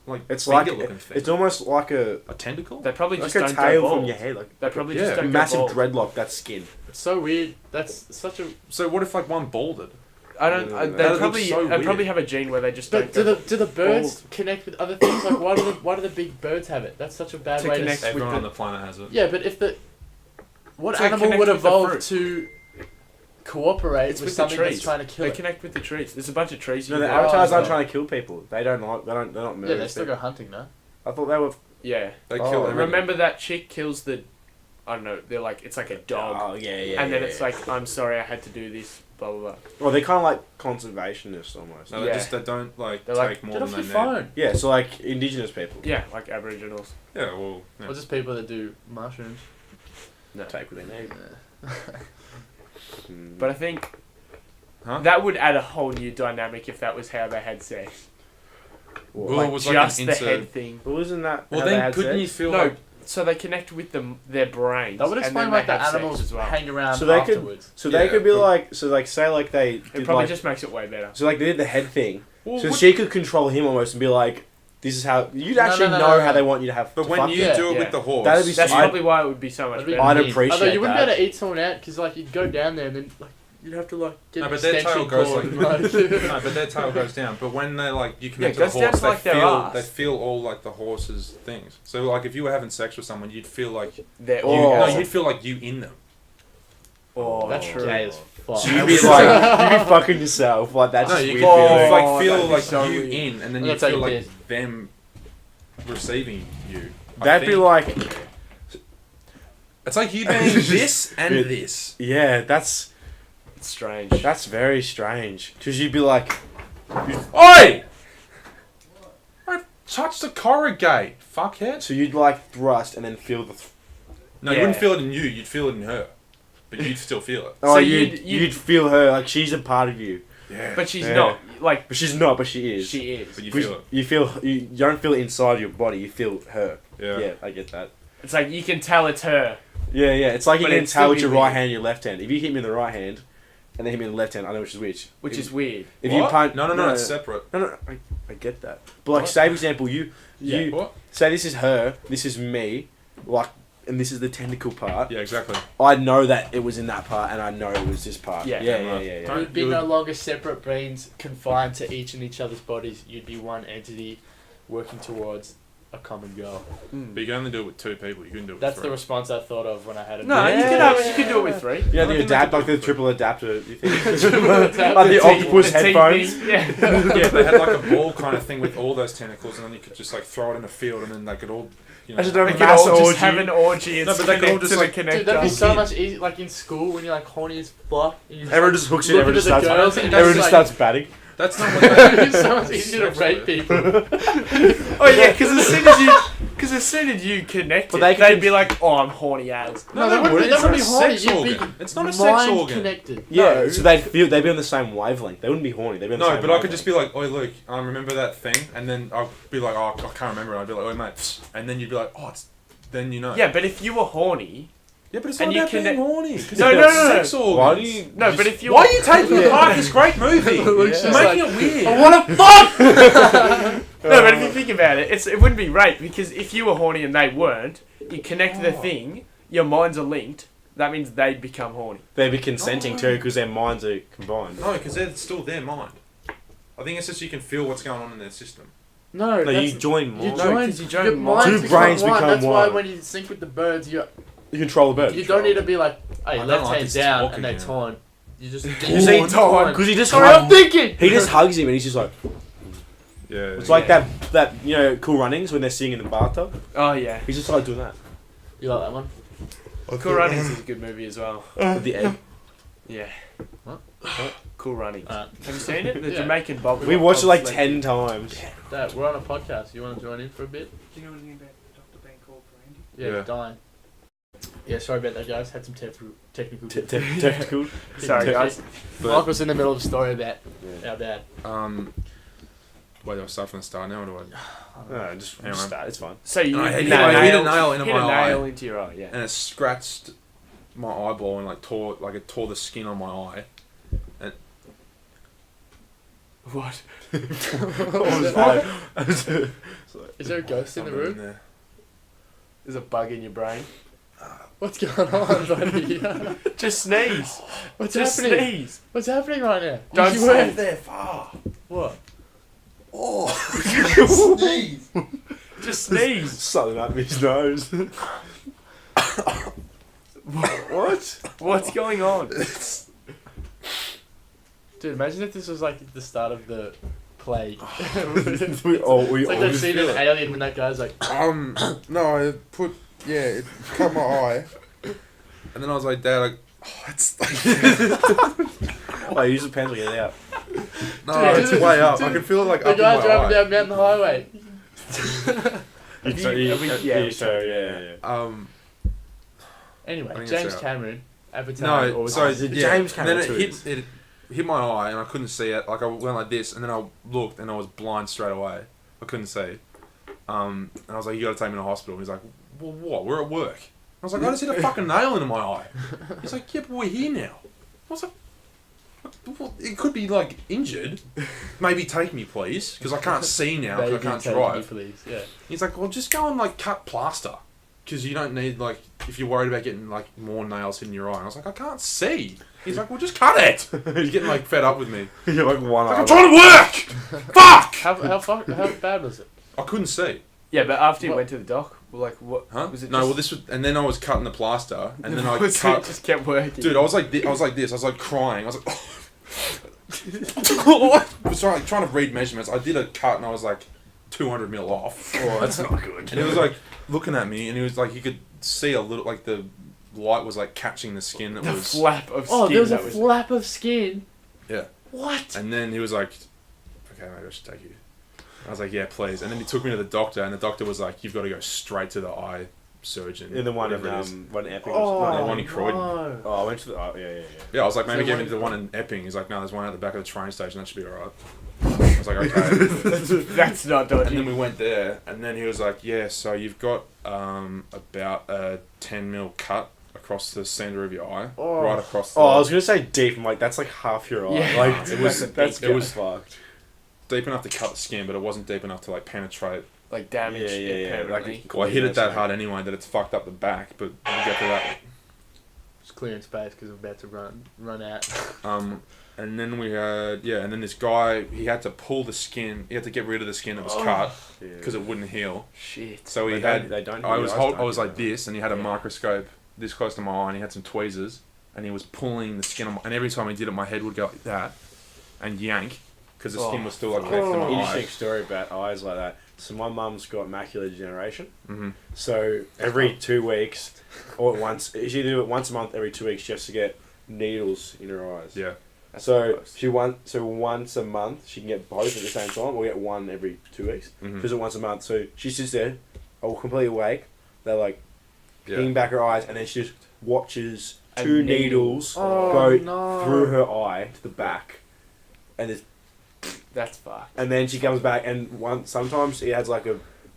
like It's like looking thing? it's almost like a tentacle. They probably like just a don't tail go from bald. your head, like They probably Yeah. just don't massive go bald. dreadlock. That's skin. It's so weird. That's such a. So what if like one balded? I don't. Yeah, They that probably. looks so They probably weird. have a gene where they just But don't. do the birds connect with other things? Like why do the big birds have it? That's such a bad To way connect to. with Everyone the- on the planet has it. Yeah, but if the what So animal connect would with the evolve fruit. to cooperate It's with with the something that's trees. trying to kill They it? connect with the trees. There's a bunch of trees. No, you the can- avatars aren't no. trying to kill people. They don't like. They're not Yeah, murdering they still people. go hunting, no? I thought they were. Yeah. They Oh, kill everything. Remember that chick kills the. I don't know. They're like it's like a dog, Oh yeah. and then yeah, it's yeah. like I'm sorry I had to do this. Blah blah blah. Well, they're kind of like conservationists almost. No, Yeah. they don't like They're take like, more Get than off they your need. phone. Yeah, so like indigenous people Yeah, like Aboriginals. Yeah, well, yeah. Or just people that do mushrooms. No. take what they need. But I think Huh? that would add a whole new dynamic if that was how they had sex. Well, Like it was like an just the insert- head thing. Well, isn't that? Well, how they then had couldn't sex? you feel No, like so they connect with their brains. That would and explain then why they the have sex animals as well. hang around So they could- afterwards. So they Yeah, could be but- like, so like say like they It did probably like, just makes it way better. so like they did the head thing. Well, So what- she could control him almost and be like, this is how you'd No, actually no, no, know no, how no. they want you to have. But to when fuck you them. do it Yeah. with the horse, That'd be That's I'd- probably why it would be so much That'd be better. I'd mean. appreciate Although you wouldn't that. be able to eat someone out because like you'd go down there and then like you'd have to like get No, an but their extension tail goes cord. like- like- no, but their tail goes down. But when they like you connect it to goes the down horse, to, like, their ass. they feel all like the horse's things. So like if you were having sex with someone, you'd feel like you, They're Oh. no, orgasm. you'd feel like you in them. Oh, That's true. gay as fuck. So you'd be like, you'd be fucking yourself. Like that's No, just you weird. could feeling. like feel that'd be like so you weird. in, and then I'm you gonna take feel a like piss. them receiving you. I That'd be think. like, It's like you being this and Yeah. this. yeah, that's It's strange. very strange. Because you'd be like, Oi! I touched the corrugate, fuckhead. so you'd like thrust and then feel the. No, you Yeah. wouldn't feel it in you. You'd feel it in her, but you'd still feel it. Oh, So you'd you'd- feel her like she's a part of you, Yeah, But she's Yeah. not like but she's not. But she is. she is. but you But feel it. you don't feel it inside your body. You feel her. Yeah. Yeah, I get that. It's like you can tell it's her. Yeah, it's like you But can it'd tell still with be your weird. right hand and your left hand. If you hit me in the right hand, and then hit me in the left hand, I know which is which. Which if, is weird. if What? you punch. No, it's separate. No, I get that. But like, What? say for example, you What? say this is her, this is me, like, and this is the tentacle part. Yeah, exactly. I know that it was in that part, and I know it was this part. Yeah. yeah, Right. yeah. It would be no longer separate brains confined to each and each other's bodies. You'd be one entity working towards a common goal. But you can only do it with two people. You couldn't do it with That's the three. response I thought of when I had a No, Yeah. you can do it with three. You know, I the think they adapt, could like do the it. triple adapter. You think? adapter. Like the T- octopus the T headphones. thing, Yeah. Yeah, they had like a ball kind of thing with all those tentacles, and then you could just like throw it in a field, and then they could all, you know. I should have They a could mass all just orgy. have an orgy and No, but they could all connect just, to the like- connector. Dude, that'd be so Yeah. much easier. Like in school when you're like horny as fuck. And you Everyone just hooks in. look Everyone just into the starts. girls and Everyone just just like- starts batting. That's not what that It's so much easier to rape people. Oh yeah, because as soon as you connect But it, they they'd be like, "Oh, I'm horny as." No, they they wouldn't. wouldn't. They It's not wouldn't a be horny. sex You'd be organ. It's not a sex mind organ. connected. Yeah, No. so they'd be on the same wavelength. They wouldn't be horny. They'd be on the No, same but I could wavelength. just be like, "Oi, Luke, remember that thing?" And then I'll be like, "Oh, I can't remember." And I'd be like, "Oi, mate," and then you'd be like, "Oh, it's." Then you know. Yeah, but if you were horny, Yeah, but it's And not you about being connect- horny. 'Cause No, it's no, about no, no. sex organs. Why do you? no, but if you Why are you taking Yeah. apart this great movie? Luke's You're just making like, it weird. I want to fuck. no, but if you think about it, it wouldn't be rape because if you were horny and they weren't, you connect the thing, your minds are linked. That means they'd become horny. They'd be consenting too because their minds are combined. No, because it's still their mind. I think it's just you can feel what's going on in their system. No, No, that's, you join you more. No, join. 'cause you join your minds. minds Two brains become one. become That's why one. when you sync with the birds, you control the bird. you don't need to be like, I hey, don't left like hand this down talk and they again. torn. You just You see, torn. because he just Sorry, I'm thinking. he just hugs him and he's just like Yeah. it's like that Cool Runnings when they're singing in the bathtub. Oh yeah, He's just like doing that You like that one? Cool Runnings is a good movie as well. with the egg. Yeah. What? Cool Runnings. Alright. Have you seen it? The Yeah. Jamaican Bob. We watched it like Bob 10 times. Dad, we're on a podcast. You want to join in for a bit? Do you know anything about Dr. Ben called for Andy? Yeah, Yeah. dying. Yeah, sorry about that, guys. Had some technical. Technical. Sorry, guys. Mark was in the middle of a story about our dad. Wait, do I start from the start now, or do I? No, just Hang on. start. It's fine. So you No, I hit hit a nail into hit my a nail eye. into your eye. Yeah. And it scratched my eyeball and it tore the skin on my eye. What? Is there a ghost in the room? There. There's a bug in your brain. What's going on, buddy? Just sneeze. What's Just happening? sneeze. What's happening right now? Don't You say went- There far. What? Oh, sneeze. Just sneeze. Something up his nose. What? What's going on? Dude, imagine if this was like the start of the plague. It's we like that scene in Alien when that guy's like, No, I put it cut my eye, and then I was like, Dad, like, oh, it's like, Oh, use the pencil, get it out. no, Dude, it's way up. dude, I can feel it like the up in guy my driving eye. down Mountain Highway. Anyway, I think James it's out. Cameron, Avatar. No, or sorry, the yeah. James And then Cameron it hit my eye, and I couldn't see it. Like I went like this, and then I looked, and I was blind straight away. I couldn't see. And I was like, "You got to take me to hospital." He's like, "Well, what? We're at work." I was like, "I just hit a fucking nail into my eye." He's like, "Yeah, but we're here now." I was like, well, "It could be like injured. Maybe take me, please, because I can't see now. Because I Baby, can't take me, drive." please. Yeah. He's like, "Well, just go and like cut plaster, because you don't need like if you're worried about getting like more nails hitting your eye." And I was like, "I can't see." He's like, "Well, just cut it." He's getting like fed up with me. You're like one Like, eye. I'm trying to work. Fuck! How bad was it? I couldn't see. Yeah, but after you What? went to the doc, like what? Huh? Was it No, just, well, this was, and then I was cutting the plaster, and then I was it cut. just kept working. Dude, I was like this. I was like crying. I was like, I was trying to read measurements. I did a cut, and I was like 200 mil off. Oh, that's not good. And he was like looking at me, and he was like, you could see a little, like the light was like catching the skin that the was. flap of skin. Oh, there was a that was, flap of skin. Yeah. What? And then he was like, okay, maybe I should take you. I was like, yeah, please. And then he took me to the doctor, and the doctor was like, you've got to go straight to the eye surgeon. In the one in whatever it is. one Epping. Oh, the one in Croydon. no. Oh, I went to the. Oh, yeah. Yeah, I was like, maybe So get what- into the one in Epping. He's like, no, there's one at the back of the train station. That should be alright. I was like, okay. that's not dodgy. And then we went there, and then he was like, yeah, so you've got about a 10 mil cut across the centre of your eye, Oh. right across the. Oh, I was gonna say deep. I'm like, that's like half your eye. Yeah. Like, It was- that's it was- fucked. deep enough to cut the skin, but it wasn't deep enough to like penetrate. like damage Yeah, it yeah. permanently. Like, Well, I hit it that hard anyway that it's fucked up the back, but we'll get to that. Just clearing space because I'm about to run out. And then we had, and then this guy, he had to pull the skin, he had to get rid of the skin that was cut because it wouldn't heal. Shit. So he They had, don't- they don't I heal, was eyes hold, don't I was heal. like this, and he had a Yeah. microscope this close to my eye, and he had some tweezers, and he was pulling the skin on my, and every time he did it, my head would go like that, and yank, because the skin was still like connected to my Interesting eye. story about eyes like that. So my mum's got macular degeneration. Mm-hmm. So every 2 weeks, or once, she do it once a month. Every 2 weeks, just to get needles in her eyes. Yeah. That's So gross. once a month she can get both at the same time, or get one every 2 weeks. Mhm. She does it once a month. So she sits there, all completely awake. They're like Yeah. peeing back her eyes, and then she just watches A two needle. needles Oh, go no. through her eye to the back, and there's That's fucked. and then she comes back, and sometimes it has like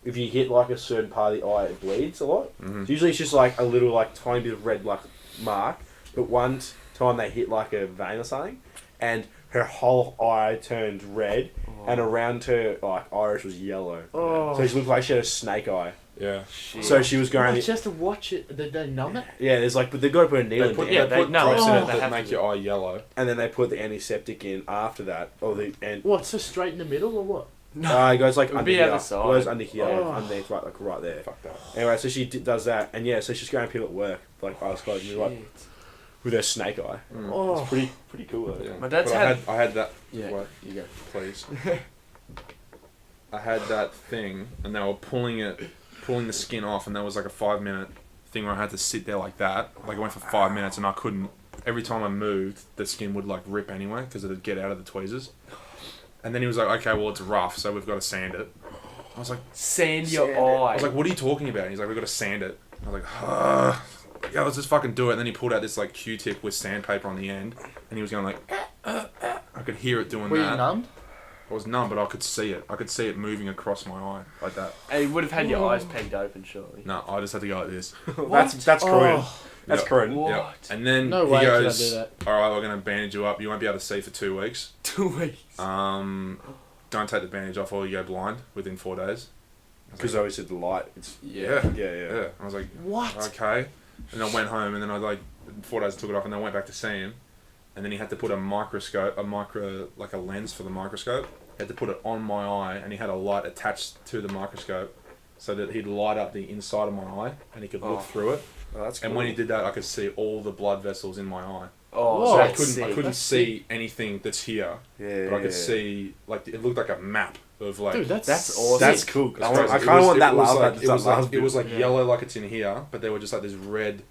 if you hit like a certain part of the eye, it bleeds a lot. Mhm. So usually it's just like a little like tiny bit of red like mark, but one time they hit like a vein or something, and her whole eye turned red, and around her like iris was yellow. Oh. So she looked like she had a snake eye. Yeah. Shit. So she was going. No, just to watch it, did they numb it? Yeah, there's like, but they've got to put a needle They put, in, yeah, they they put know drops it. in They it that have make to. your eye yellow. and then they put the antiseptic in after that. And What? So straight in the middle or what? it goes like It would under be here. other It side. goes under here, Oh. underneath, right, like right there. Fuck that. Anyway, so she does that, and yeah, so she's going to people at work, like eyes closed, and like, Shit. with her snake eye. Mm. Oh. It's pretty cool. Though. Yeah. My dad's But had- I had that. Yeah, What? you go. Please. I had that thing, and they were pulling the skin off, and there was like a 5 minute thing where I had to sit there like that. Like I went for 5 minutes, and I couldn't. Every time I moved, the skin would like rip anyway because it'd get out of the tweezers. And then he was like, "Okay, well it's rough, so we've got to sand it." I was like, Sand your Sand it. eye. "I was like, what are you talking about?" And he's like, "We've got to sand it." I was like, "Yeah, let's just fucking do it." And then he pulled out this like Q-tip with sandpaper on the end, and he was going like, I could hear it doing Were you that. numbed? I was numb, but I could see it. I could see it moving across my eye like that. And you would have had your eyes pegged open, surely. No, I just had to go like this. That's Korean. Oh. That's Yep. Korean. What? Yep. And then No he way could I goes, do that. "All right, we're gonna bandage you up. You won't be able to see for 2 weeks. 2 weeks. Don't take the bandage off, or you go blind within 4 days." Because obviously the light. It's Yeah. yeah. I was like, What? okay. And I went home, and then I like 4 days took it off, and then I went back to see him, and then he had to put like a lens for the microscope. He had to put it on my eye, and he had a light attached to the microscope, so that he'd light up the inside of my eye, and he could look through it. Oh, that's cool. And when he did that, I could see all the blood vessels in my eye. Oh, Whoa. So I that's couldn't sick. couldn't see anything that's here, yeah, but I could see like it looked like a map of like. Dude, that's awesome. That's cool. It's I crazy. kind It of was- want that it was last. like, it was like Yeah. yellow like it's in here, but there were just like this red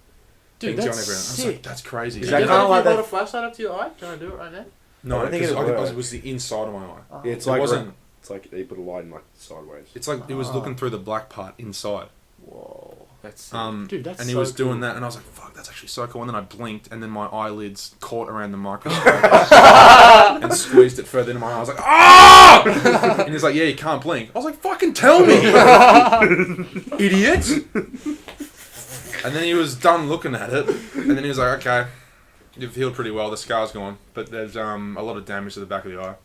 Dude, things that's going everywhere. I was sick. like, that's crazy. Is Is that that kinda kind like of that- hold a flashlight up to your eye? Can I do it right now? No, I don't think because it'd work. it was the inside of my eye. Oh. Yeah, it's It like wasn't. It's like they put a light in like sideways. It's like it was looking through the black part inside. Whoa. That's sick. Dude, that's and he so was doing cool. that, and I was like, "Fuck, that's actually so cool." And then I blinked, and then my eyelids caught around the microscope and squeezed it further into my eye. I was like, "Ah!" And he's like, "Yeah, you can't blink." I was like, "Fucking tell me, idiot!" And then he was done looking at it, and then he was like, "Okay, you've healed pretty well. The scar's gone, but there's a lot of damage to the back of the eye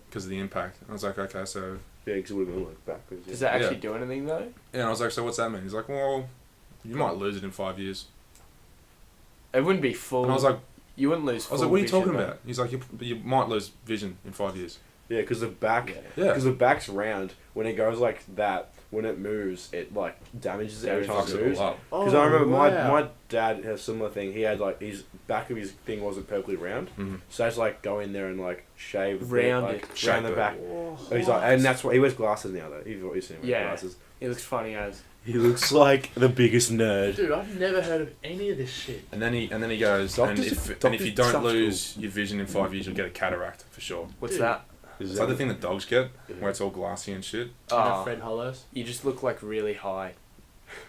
because of the impact." And I was like, "Okay, so." Yeah, because it would have been like backwards. Does Yeah. that actually do anything though? Yeah, and I was like, "So what's that mean?" He's like, "Well, you might lose it in 5 years." It wouldn't be full. And I was like, you wouldn't lose. I Full was like, "What are you vision, talking though. about?" He's like, "You might lose vision in 5 years." Yeah, because the back. Yeah. Yeah. Because the back's round. When it goes like that, when it moves, it like damages it every time Fucks it it moves. all up. Because I remember wow. my dad had a similar thing. He had like his back of his thing wasn't perfectly round, Mhm. so I had to like go in there and like shave the- Round like, it. round the Shape it. back. Oh, He's like, and that's why he wears glasses now though. You've seen him with Yeah. glasses. He looks funny as. He looks like the biggest nerd. Dude, I've never heard of any of this shit. And then he goes, Doctors- and if doctors you don't suck lose your vision in 5 years, you'll get a cataract for sure. What's Dude. that? It's like the thing that dogs get, where it's all glassy and shit. Oh, Fred Hollows. you just look like really high.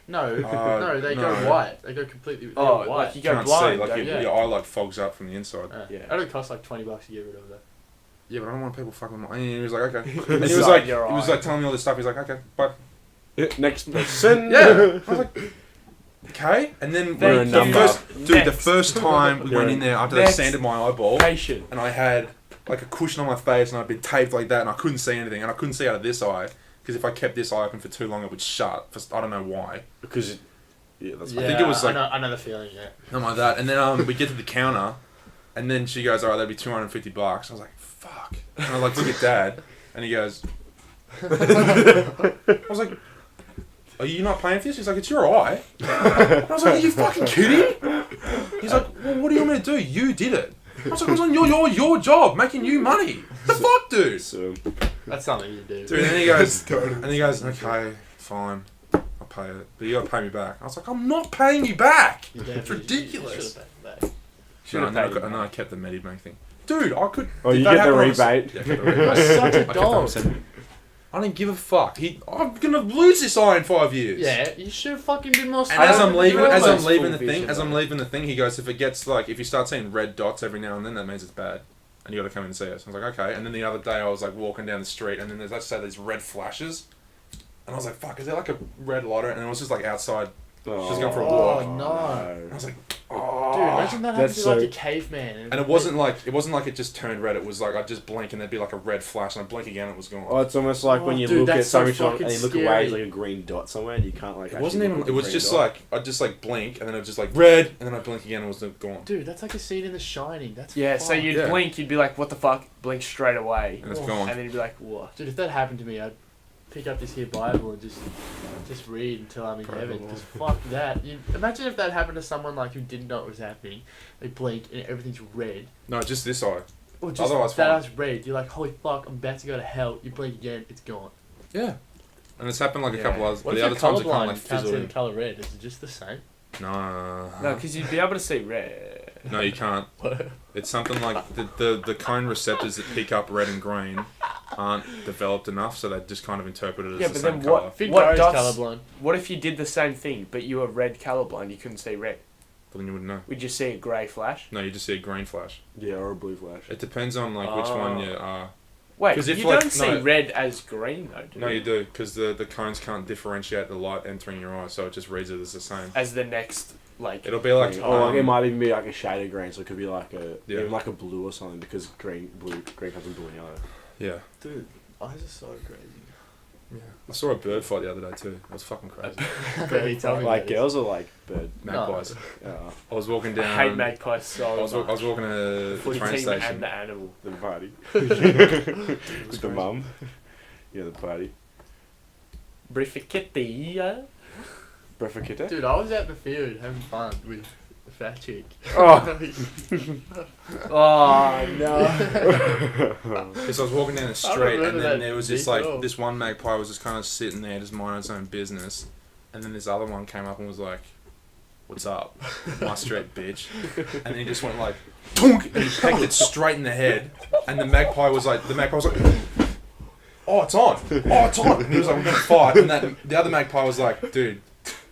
No, Uh, they no. go white. They go completely Oh, white. like you You go can't blind. see, like don't your, you? your eye like fogs up from the inside. Yeah. That'll cost like $20 to get rid of that. Yeah, but I don't want people fucking with my. And he was like, okay. And he was Inside like, he your was eye. like telling me all this stuff. He's like, okay, bye. Next person. Yeah. I was like, okay. And then We're a the number. first, dude, the Next. first time we went in there after Next. they sanded my eyeball, Patient. and I had like a cushion on my face, and I'd been taped like that, and I couldn't see anything, and I couldn't see out of this eye because if I kept this eye open for too long, it would shut. For, I don't know why. Because, yeah, that's Yeah, think it was like- I know the feeling. Yeah. Something like that. And then we get to the counter, and then she goes, "All right, that'd be $250." I was like, "Fuck!" And I like look at Dad, and he goes, "I was like, are you not paying for this?" He's like, "It's your eye." I was like, "Are you fucking kidding?" He's like, "Well, what do you want me to do? You did it." I was like, "It was on your job, making you money." The fuck, dude? so, That's something you do. Dude, and then he goes, "Okay, fine, I'll pay it, but you gotta pay me back." I was like, "I'm not paying you back." You definitely- It's ridiculous. you should've paid back. Should've No, paid you and then I kept the Medibank thing. Dude, I could. Oh, did you that get the happen on a s- rebate. Yeah, I get the rebate. You're such a I kept dog. on sending- I didn't give a fuck. I'm gonna lose this eye in 5 years. Yeah, you should have fucking been more. And as I'm smart. leaving, You're as I'm almost leaving full the thing, vision, as I'm though. leaving the thing, he goes, if it gets like, if you start seeing red dots every now and then, that means it's bad, and you got to come in and see us. I was like, okay. And then the other day, I was like walking down the street, and then there's, let's say, these red flashes, and I was like, fuck, is there like a red light? And it was just like outside. Oh, She's going for a Oh, walk. no. I was like, Dude, oh. imagine that happened That's to like so- a caveman. And it wasn't like it just turned red. It was like I'd just blink and there'd be like a red flash, and I'd blink again, and it was gone. Oh, it's almost like when Oh, you dude, look at that's so something fucking and you look scary. away, it's like a green dot somewhere, and you can't like. It actually wasn't look even. at It the was green just dot. like I'd just like blink, and then I'd just like red, and then I'd blink again, and it was gone. Dude, that's like a scene in The Shining. That's Yeah, so fucked. you'd Yeah. blink, you'd be like, what the fuck? Blink straight away. And it's Oh. gone. And then you'd be like, what? Dude, if that happened to me, I'd pick up this here Bible and just read until I'm in Pray heaven. the Because fuck that. Imagine if that happened to someone like who didn't know what was happening. They blink and everything's red. No, just this eye. Or just Otherwise, that fine. eye's red. You're like, holy fuck, I'm about to go to hell. You blink again, it's gone. Yeah. And it's happened like a Yeah. couple others, What but if the you're other times it kind colorblind? of like You can't see fizzled the in. colour red. Is it just the same? No. No, because you'd be able to see red. No, you can't. It's something like the cone receptors that pick up red and green aren't developed enough, so they just kind of interpret it as Yeah, the but same then colour. I think What Gary's dots- colourblind. What if you did the same thing, but you were red colorblind, you couldn't see red? But then you wouldn't know. We'd just see a grey flash. No, you just see a green flash. Yeah, or a blue flash. It depends on like which one you are. Wait, 'Cause if, you like, don't see no- red as green though, do No, you? you do, because the cones can't differentiate the light entering your eye, so it just reads it as the same. As the next, like... It'll be like or like it might even be like a shade of green, so it could be like a Yeah. even like a blue or something because green comes in blue and yellow. yeah. Dude, eyes are so crazy. Yeah. I saw a bird fight the other day too. It was fucking crazy. Barely tell me Like about this. girls are like bird. Magpies. Yeah, I was walking down. I hate magpies so I was much. walking to the Footy train team station. and the animal. the party with the mum. Yeah, the party. Brificetti. Breakfast. Dude, I was out in the field having fun with a fat chick. Oh. Oh no. Because I was walking down the I street, remember and then that there was just deep like well. this one magpie was just kind of sitting there, just minding its own business, and then this other one came up and was like, "What's up, my straight bitch?" And then he just went like, "Tunk," and he pecked it straight in the head, and the magpie was like, "Oh, it's on! Oh, it's on!" And he was like, "We're gonna fight," and the other magpie was like, "Dude,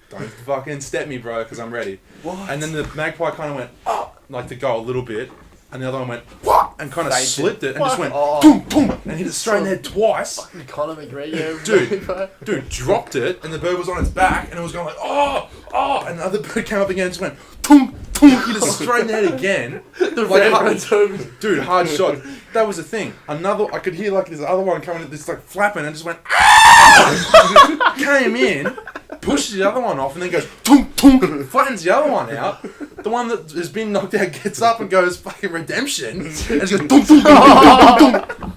don't fucking step me, bro, because I'm ready." What? And then the magpie kind of went, "Oh," like to go a little bit, and the other one went, "What?" and kind of Fainted. slipped it and just went, Oh. "Boom, boom," and hit it straight in the head twice. Fucking Conor McGregor. Dude. Dude dropped it, and the bird was on its back, and it was going like, "Oh, oh," and the other bird came up again and just went, "Tunk, tunk," hit it straight in the head again. The Like, red hard- runs over. Dude, hard shot. That was the thing. I could hear like this other one coming, this like flapping, and just went, "Ah!" Came in, pushed the other one off, and then goes, "Tunk, tunk," flattens the other one out. The one that has been knocked out gets up and goes, "Fucking redemption," and just goes, "Tunk, tunk, tunk, tunk, tunk, tunk."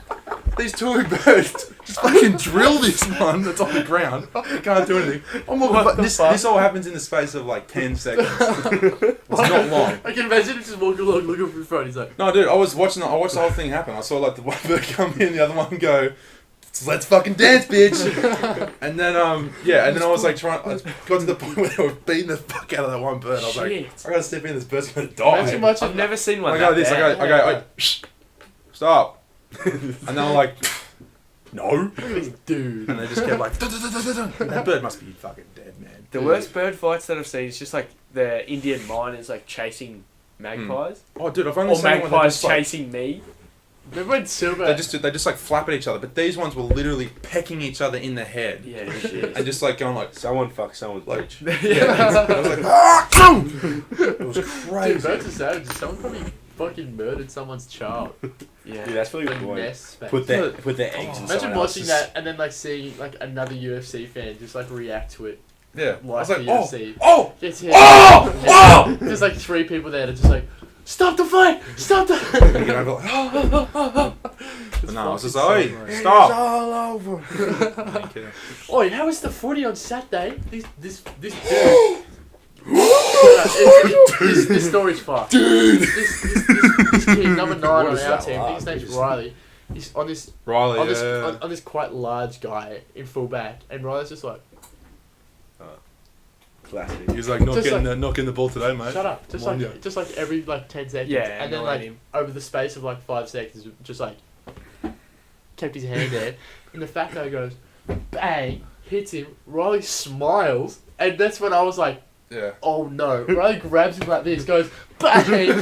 These two birds just fucking drill this one that's on the ground. It can't do anything. I'm walking, but this all happens in the space of like 10 seconds. It's not long. I can imagine him just walking along looking for his phone. He's like, No, dude, I watched the whole thing happen. I saw like the one bird come in, the other one go, "Let's fucking dance, bitch!" And then and then I was like I got to the point where they were beating the fuck out of that one bird. I was like, Shit. I gotta step in, this bird's gonna imagine die. watching I've never seen one I go that this, bad. I go, shh, stop. And then I'm like, no. dude. And they just kept like, "Dun, dun, dun, dun, dun, dun." That bird must be fucking dead, man. The worst bird fights that I've seen is just like the Indian miners like chasing magpies. Oh, dude, I've only Or seen one that magpies just like, chasing me. Remember when Silver... they just like flap at each other, but these ones were literally pecking each other in the head. Yeah, shit. And just like going like, Someone fucked someone's Like- bitch. yeah. I was like, "Ah!" It was Dude, crazy. birds are savages. Someone probably fucking murdered someone's child. Yeah. Dude, that's really The good. nest, man. Put their eggs. in Imagine someone watching else's. that and then like seeing like another UFC fan just like react to it. Yeah. I was Like like, the oh, UFC. oh, Gets hit. oh, oh! There's like 3 people there that just like, stop the fight! Stop the... And you know, like, oh. But no, I was just like, "Oi, stop." all over. Thank you. Oi, how was the footy on Saturday? This dude... this story's fucked. Dude. This kid, number 9 on is our that team, I think his name's like? Riley. He's on this Riley, on this yeah. on this quite large guy in full back, and Riley's just like, Classic. He was like, not Just getting the ball today, mate. Shut up. Just Mind like ya. just like every like 10 seconds. Yeah, and then annoyed like him. over the space of like 5 seconds, just like kept his hand there, and the fat guy goes, bang, hits him. Riley smiles, and that's when I was like, Yeah. oh no. Riley grabs him like this, goes bang,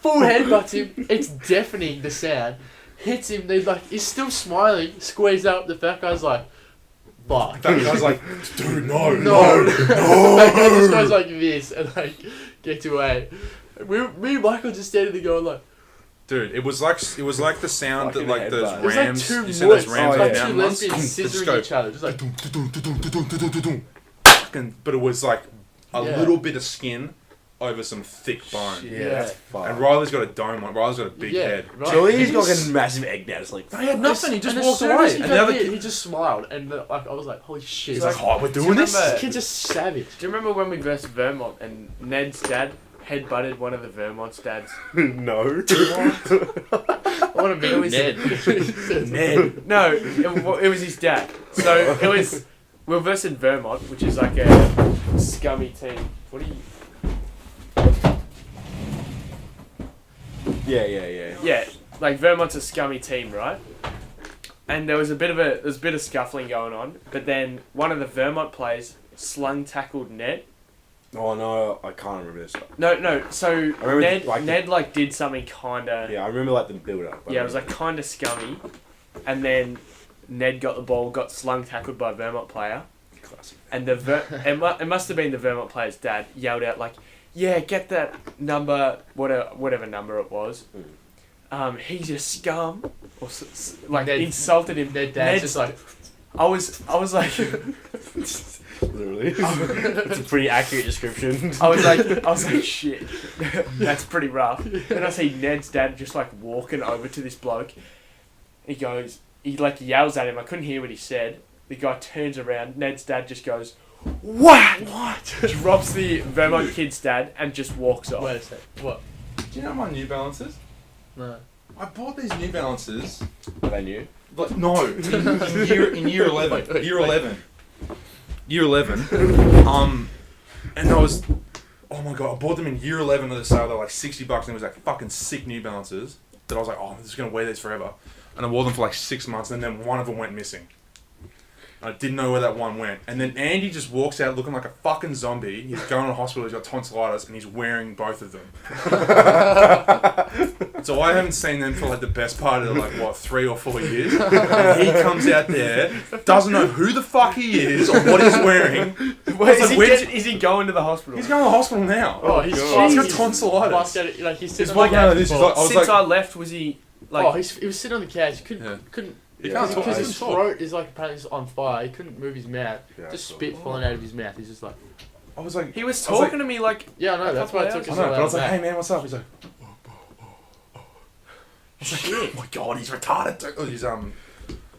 full headbutts him. It's deafening the sound. Hits him. He's still smiling. Squeezed up. The fat guy's like, fuck. That guy's like, dude, no. And this goes like this and like gets away. Me and Michael just standing there going like, Dude, it was like the sound that Fucking like those headbutt. it was like rams. two You see those muts, rams Oh, on yeah. two down ones? lesbians They just scissoring go, each other, just like fucking- but it was like a Yeah. little bit of skin over some thick bone. Yeah, Yeah. that's fucked. And Riley's got a dome on. Riley's got a big head. right. Julie's got like a massive egg now. It's like, He had nothing. He just And as walked soon away. as he And the got other hit, kid, he just smiled, and like I was like, holy shit! he's like, oh, we're Do you doing this. remember- This kid's just savage. Do you remember when we versed Vermont and Ned's dad headbutted one of the Vermont's dads? no. I want to meet Who is Ned. Ned. No, it was his dad. So it was we were versed Vermont, which is like a scummy team. What do you? Yeah. Yeah, like Vermont's a scummy team, right? And there was a bit of scuffling going on, but then one of the Vermont players slung tackled Ned. Oh no, I can't remember this. No. So remember, Ned like, Ned did something kinda. Yeah, I remember like the build up. Yeah, it was like kinda scummy, and then Ned got the ball, got slung tackled by a Vermont player, classic. and it must have been the Vermont player's dad yelled out like, "Yeah, get that number, whatever number it was. He's a scum," or like Ned- insulted him. Ned dad's Ned's just like, I was like, Literally. It's a pretty accurate description. I was like, shit, that's pretty rough. And I see Ned's dad just like walking over to this bloke. He like yells at him. I couldn't hear what he said. The guy turns around. Ned's dad just goes, "What?" Drops the Vermont kid's dad and just walks off. wait a sec, what? Do you know my New Balances? No. I bought these New Balances. Are they new? Like, no, in year 11. Wait, year wait. 11. Year 11. And I was, oh my god, I bought them in year 11 at the sale. They were like $60 and it was like fucking sick New Balances that I was like, oh, I'm just going to wear these forever. And I wore them for like 6 months and then one of them went missing. I didn't know where that one went. And then Andy just walks out looking like a fucking zombie. He's going to hospital, he's got tonsillitis, and he's wearing both of them. So I haven't seen them for like the best part of like, what, 3 or 4 years. And he comes out there, doesn't know who the fuck he is or what he's wearing. Wait, It's like, is he going to the hospital? He's going to the hospital now. Oh, he's He's got he's tonsillitis. busted it, like he's He's sitting on walking the out couch. of this, he's like, I was Since like, I left, was he like? He was sitting on the couch. He couldn't. he Yeah, can't it's talk. Because fine. his throat is like apparently on fire. He couldn't move his mouth. Yeah, Just I saw spit falling out of his mouth. He's just like, I was like, He was I was like- talking to me like, yeah, I know. That's why it took I us I a know, but I was like, while. hey man, what's up? He's like, shit. oh my god, he's retarded. Too. He's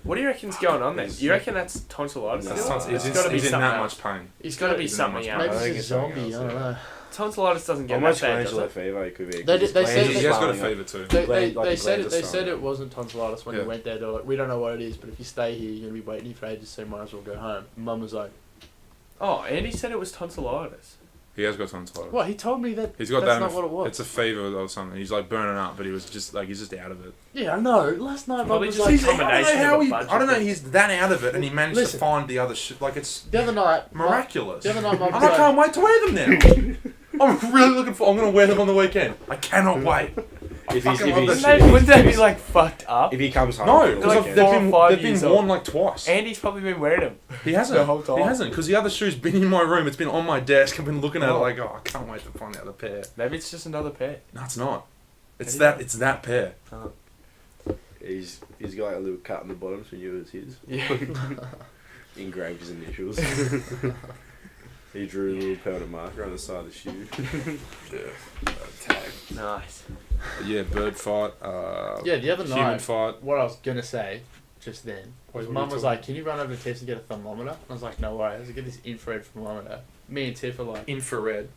What do you reckon's going on then? You reckon that's tonsillitis? No, still? it's It's got to be he's in something that else. much pain. It's got to be He's in something that else. much Maybe I think he's a it's something zombie. I else, don't yeah. know. Tonsillitis doesn't How get much that bad, glandular does it? fever it could be? They did- they said- He has got a fever too. They the said glands it. are They said strong. it wasn't tonsillitis when Yeah. you went there. They were like, we don't know what it is, but if you stay here, you're gonna be waiting here for ages. So you might as well go home. Mum was like, Oh, Andy said it was tonsillitis. He has got tonsillitis. "What?" He told me that. He's got that's that. not what it was. It's a fever or something. He's like burning up, but he was just like he's just out of it. Yeah, I know. Last night, Mum Probably was just like, a combination of a bunch I don't of know. things. He's that out of it, and he managed Listen. to find the other shit. Like it's the other night, miraculous. The other night, Mum And was I like, can't wait to wear them now. I'm really looking for. I'm gonna wear them on the weekend. I cannot wait. If fucking he's, love if that he's, shit. Wouldn't they be like fucked up? if he comes home, No, for the because like weekend. four or five they've been years worn old. like twice. Andy's probably been wearing them. He hasn't. The whole time. He hasn't, because the other shoe's been in my room. It's been on my desk. I've been looking at it like, oh, I can't wait to find the other pair. Maybe it's just another pair. No, it's not. It's How do you that. It's that pair. He's got like a little cut in the bottom, so you knew it was his. Yeah. Engraved his initials. He drew a little permanent marker on the side of the shoe. Yeah. Tag. Nice. Yeah, bird fight. yeah, the other Human night, fight. what I was gonna say just then was What Mum were you was talking like, "Can you run over to Tiff's and get a thermometer?" I was like, "No worries. I get this infrared thermometer." Me and Tiff are like, Infrared.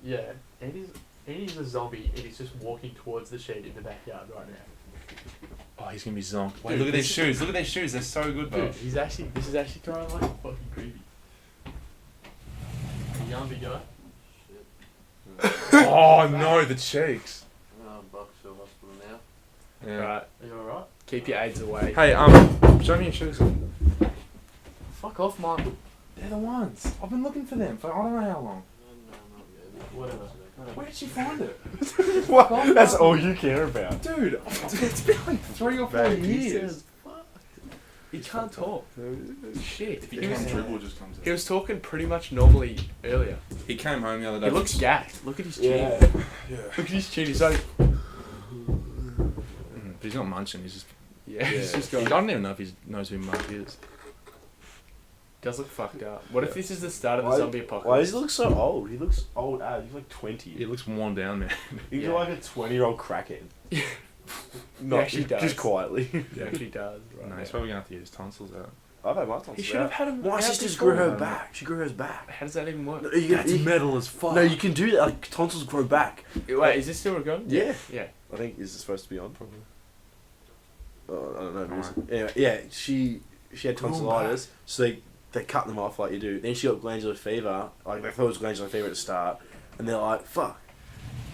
"Yeah." Andy's a zombie, and he's just walking towards the shed in the backyard right now. Oh, he's gonna be zonked. Wait, Dude, look at these this- shoes. Look at these shoes. They're so good, bro. Dude, this is actually kind of like fucking creepy. Lumpy guy. Oh no, the cheeks. Bucksville Hospital now. Yeah. Right. Are you alright? Keep your AIDS away. Hey, show me your shoes. Fuck off, Michael. They're the ones. I've been looking for them for I don't know how long. Whatever. Where did she find it? What? That's all you care about. Dude, it's been like 3 or 4 years. He can't talk. Shit. He was dribble just comes He was talking pretty much normally earlier. He came home the other day. He looks gacked. Look at his chin. Yeah. Yeah. Look at his chin. He's like, But he's not munching. He's just. yeah, he's just I going. don't even know if he knows who Mark is. Does look fucked up. What if this is the start of the Why- zombie Why apocalypse? does he look so old? He looks old. He's like 20. He looks worn down, man. He's Yeah. like a 20-year-old crackhead. He actually does. Just quietly. He actually does. Right No, now. he's probably gonna have to get his tonsils out. I've had my tonsils. He should have had him. My out sister's before. grew her back. She grew hers back. How does that even work? No, you, metal as fuck. no, you can do that. Like, tonsils grow back. Wait, is this still recording? Yeah. Yeah. I think, is it supposed to be on? Probably. Oh, I don't know. Alright. Anyway, yeah, she had Grown tonsillitis, so they cut them off like you do. Then she got glandular fever. Like, they thought it was glandular fever at the start. And they're like, fuck,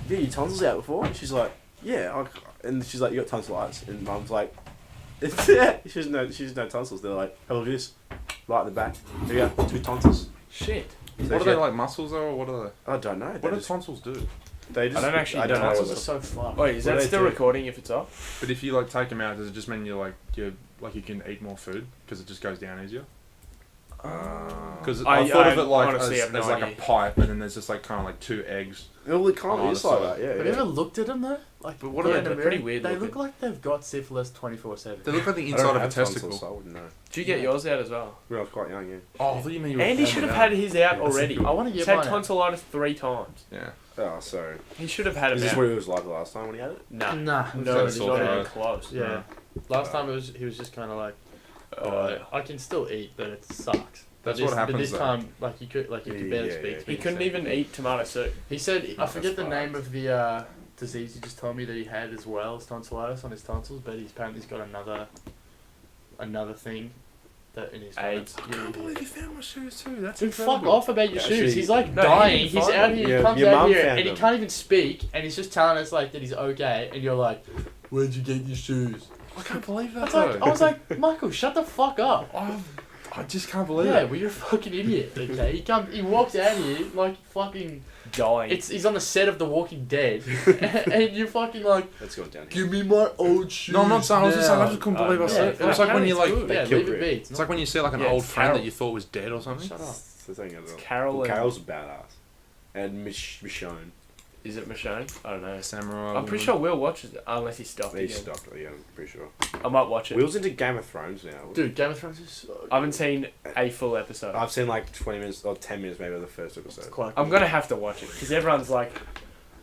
you had your tonsils out before? And she's like, yeah. And she's like, you got tonsillitis. And Mum's like, yeah. She has no tonsils. They're like, how about this? Right at the back. There you go, 2 tonsils. Shit. So What are she they had- like, muscles though, or what are they? I don't know. What do tonsils do? They just, I don't actually I don't know. know. Tonsils What are so fucked. Wait, is What that do they still do? recording if it's off? But if you like take them out, does it just mean you can eat more food because it just goes down easier? Because I thought of it like honestly as, have no there's like idea. a pipe, and then there's just like kind of like 2 eggs. Well, it kind Oh, of is that's like like- that, yeah. Have yeah. you ever looked at them though? Like, But what are yeah, they? in the They're pretty mirror, weird They looking. look like they've got syphilis 24/7. They look like the I don't inside of a have tonsils, testicle. so I wouldn't know. Did you get yours out as well? When I was quite young, yeah. Oh, I thought you meant you were. Andy should have had his out already. I want to He's get had mine. out. tonsillitis 3 times. Yeah. Oh, sorry. He should have had Is it this out. what it was like the last time when he had it? Nah. Nah, No, So it's sore not even throat. close. Yeah. Last time he was just kind of like, I can still eat, but it sucks. That's But what happens, But this though. time, like you could barely Yeah, speak. yeah. to He me, couldn't so- even eat tomato soup. He said, I That's forget the fucked. name of the disease you just told me that he had as well as tonsillitis on his tonsils, but he's got another thing that in his AIDS. I can't believe you found my shoes too. That's Dude, fuck incredible. off about your Yeah, shoes. actually- He's like No, he dying. didn't He's find out them. here. Yeah, He comes your out mum here found and he them. can't even speak, and he's just telling us like that he's okay, and you're like, "Where'd you get your shoes?" I can't believe that. It's like, I was like, Michael, shut the fuck up. I just can't believe Yeah, it. well, you're a fucking idiot. Okay, he walks out here like fucking. Dying. He's on the set of The Walking Dead, and you're fucking like, That's gone down. give me my old shoes. No, I'm not saying. I was just saying. I just couldn't Oh, believe I no. saw it. Yeah, It's like when you like. good. Yeah, killed leave it it. be. It's like when you see like an Yeah, old it's friend Carol. that you thought was dead or something. Shut up. The thing as well. Carol Well, and... Carol's a badass. And Michonne. Is it Michonne? I don't know. Samurai. I'm pretty sure Will watches it, unless he stopped They again. stopped it, yeah, I'm pretty sure. I might watch it. Will's into Game of Thrones now. Dude, Game of Thrones is so. I haven't seen a full episode. I've seen like 20 minutes or 10 minutes maybe of the first episode. Quite I'm gonna have to watch it because everyone's like,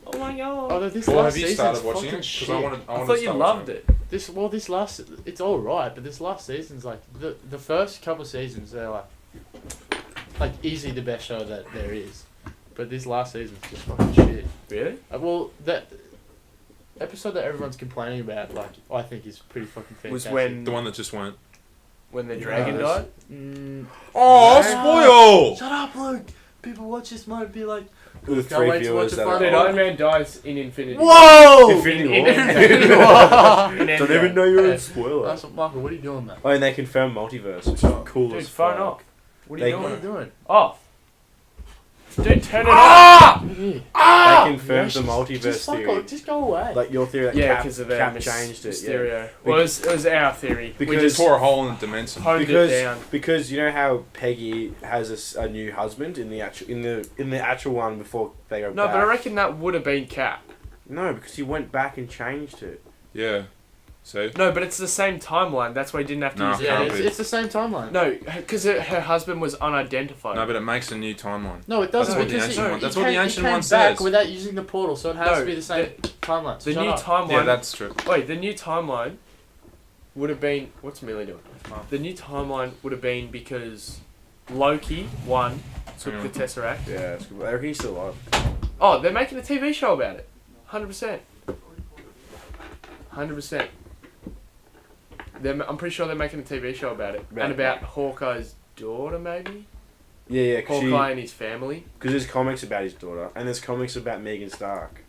"Oh my god!" Oh, this Well, last have you season's started watching fucking it? shit. Because I want to. I thought you loved it. This last, it's all right, but this last season's like the first couple of seasons they're like easily the best show that there is, but this last season's just fucking shit. Really? Well, that episode that everyone's complaining about, like I think is pretty fucking fantastic. Was when The one that just went. when the dragon Yeah. died. Oh, spoil! Shut up, Luke. People watch this might be like, The can't three wait to watch viewers it that for are... Dude, Oh. Iron Man dies in Infinity. whoa! Infinity War. Infinity War. In Don't Endgame. even know you're Yeah. in spoiler. That's what, Michael. What are you doing, man? Oh, and they confirm multiverse, which is cool Dude, as phone fuck. off. What are They- you What are doing? you doing? Off. Dude, turn it off. Yeah. They confirmed the Just multiverse fuck theory. off, just go away. Like your theory that Yeah, Cap, because of Cap Mis- changed it. Yeah. Mysterio. Well, it was our theory. Because- we just Tore a hole in the dimension. honed it down. Because you know how Peggy has a new husband in the actual one before they go No, back. but I reckon that would have been Cap. No, because he went back and changed it. Yeah. See? No, but it's the same timeline. That's why he didn't have to No. use yeah, can't be. it's the same timeline. No, because her husband was unidentified. No, but it makes a new timeline. No, it doesn't That's what the because ancient he, one- he that's what the came- ancient he came one back says. without using the portal, so it has No, to be the same timeline. So the shut new up. timeline. Yeah, that's true. Wait, the new timeline would have been. What's Millie doing? The new timeline would have been because Loki won, took Hang the on. Tesseract. Yeah, it's good. I reckon he's still alive. Oh, they're making a TV show about it. 100%. 100%. I'm pretty sure they're making a TV show about it. About And about Hawkeye's daughter, maybe? Yeah, Hawkeye and his family. because there's comics about his daughter, and there's comics about Megan Stark.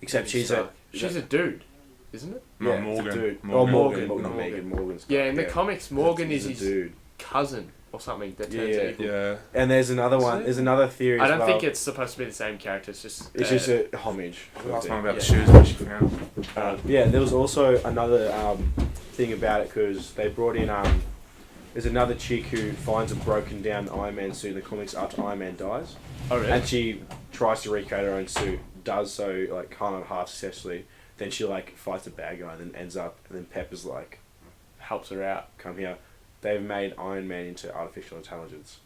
Except she's She's a dude, isn't it? No, yeah, Morgan. it's a dude. Morgan. Morgan, Morgan. not Megan. Morgan's. Yeah, in the comics, Morgan is he's his a dude. cousin or something that turns Yeah. evil. Yeah. And there's another one. There's another theory. I as don't well. think it's supposed to be the same character. It's just. It's just a homage. Last time about the Yeah. shoes that she found. Yeah, there was also another thing about it because they brought in there's another chick who finds a broken down Iron Man suit in the comics after Iron Man dies, Oh really? and she tries to recreate her own suit. Does so like kind of half successfully. Then she like fights a bad guy and then ends up. And then Pepper's like, Helps her out. "Come here." They've made Iron Man into artificial intelligence.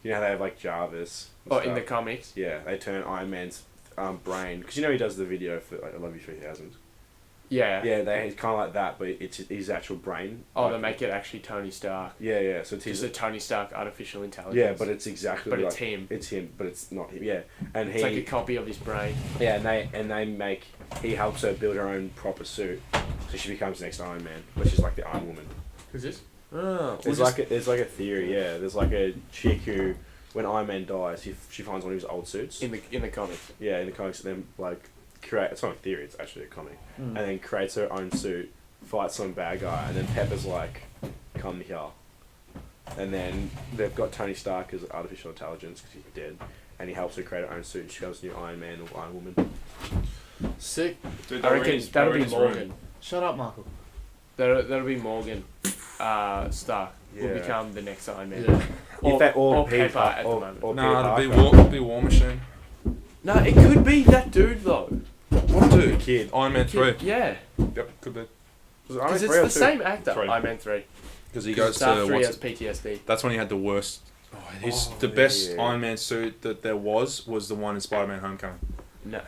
You know how they have like Jarvis. and Oh, in stuff? the comics. Yeah, they turn Iron Man's brain because you know he does the video for like I Love You 3000. Yeah. Yeah, it's kind of like that, but it's his actual brain. Oh, Like, they make it actually Tony Stark. Yeah. So it's Just his. a Tony Stark artificial intelligence. Yeah, but it's exactly. But like, it's him. It's him, but it's not him. Yeah, and It's like a copy of his brain. yeah, and they make he helps her build her own proper suit, so she becomes the next Iron Man, which is like the Iron Woman. Who's this? Oh, There's like a theory. Yeah, there's like a chick who, when Iron Man dies, she finds one of his old suits. in the comics. Yeah, in the comics, and then like create. It's not a theory. It's actually a comic. And then creates her own suit, fights some bad guy, and then Pepper's like, "Come here." And then they've got Tony Stark as artificial intelligence because he's dead, and he helps her create her own suit. She goes new Iron Man or Iron Woman. Sick. Dude, I reckon that'll be Morgan. Shut up, Michael. That'll be Morgan. Stark will Yeah. become the next Iron Man. Yeah. Or Pepper at the moment. Or Nah, Peter it'll be War Machine. No, it could be that dude though. What the dude? kid. Iron Man 3. Yeah, Yep, could be. because it's the same actor. 3. Iron Man 3. Because he 'Cause goes Stark to 3 what's has it? PTSD. That's when he had the worst. The yeah, best yeah. Iron Man suit that there was the one in Spider-Man: Homecoming. No,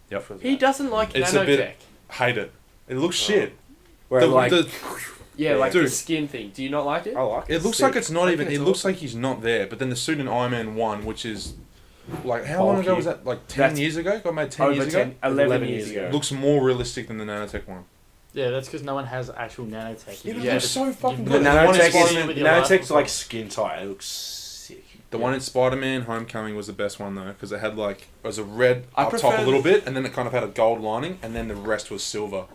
Yep. he doesn't like It's a nanotech. bit- Hate it. It looks shit. Where The- like, the- Yeah, like Dude. the skin thing. Do you not like it? I like it looks sick. like it's not I even. think It it's looks awesome. like he's not there. But then the suit in Iron Man 1, which is like how long ago Bulky. was that? Like 10 That's years ago? Got made 10 Over years 10, ago. 11 years ago. Looks more realistic than the nanotech one. Yeah, that's because no one has actual nanotech. Yeah, but Yeah, it looks so fucking The good. The one in nanotech Spider-Man- is with your life nanotech's before. like skin tight. It looks sick. The one in Spider-Man: Homecoming was the best one though, because it had like it was a red I up top prefer a little bit, and then it kind of had a gold lining, and then the rest was silver,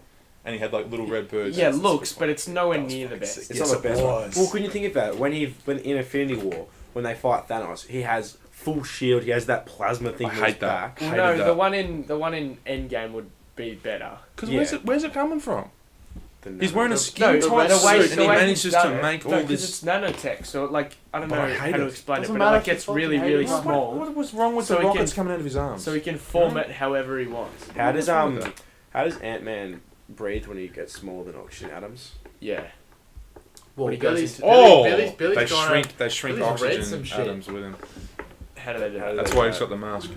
and he had like little red birds. Yeah, it looks, but it's nowhere That was near the fucking best. sick. It's Yes, not the it best one. was. Well, when you think about it, when in Infinity War, when they fight Thanos, he has full shield. He has that plasma thing. I on hate his that. back. Well, hated no, that. the one in Endgame would be better. Because Yeah. where's it coming from? The He's wearing a nano- skin the tight way- suit, and he way manages he's to done it- make no, all 'cause this. it's nanotech, so like I don't But know I hate how to it. explain it, Doesn't but it matter like if you gets fucking really hate really it. small, What was wrong with So the he rockets can- coming out of his arms? so he can form it however he wants. How does What's wrong with that? how does Ant-Man breathe when he gets smaller than oxygen atoms? Yeah. Well, When he goes Billy's, into- Oh, Billy's they gonna- shrink Billy's read oxygen some shit. atoms with him. How do they do that? That's why he's got the mask.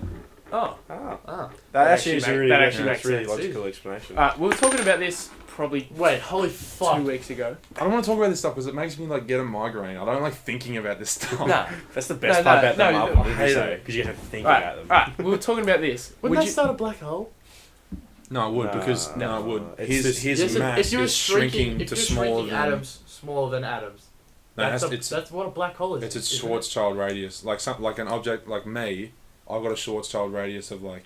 Oh. Ah, Ah. that actually is actually a really, that good- actually that's makes really sense. logical explanation. We were talking about this probably Wait, holy 2 fuck. weeks ago. I don't want to talk about this stuff because it makes me like get a migraine. I don't like thinking about this stuff. Nah. That's the best No, part no, about the no, Marvel I hate movies, it. because you have to think Alright, about them. alright. We were talking about this. Wouldn't Would that you? start a black hole? No, it would because No, it would. it's His just- his Yes, mass if you were is shrinking if to you're smaller shrinking than. atoms smaller than atoms. No, it That's, has- a, it's that's what a black hole is. it's its isn't it? Schwarzschild radius. Like an object like me, I've got a Schwarzschild radius of like.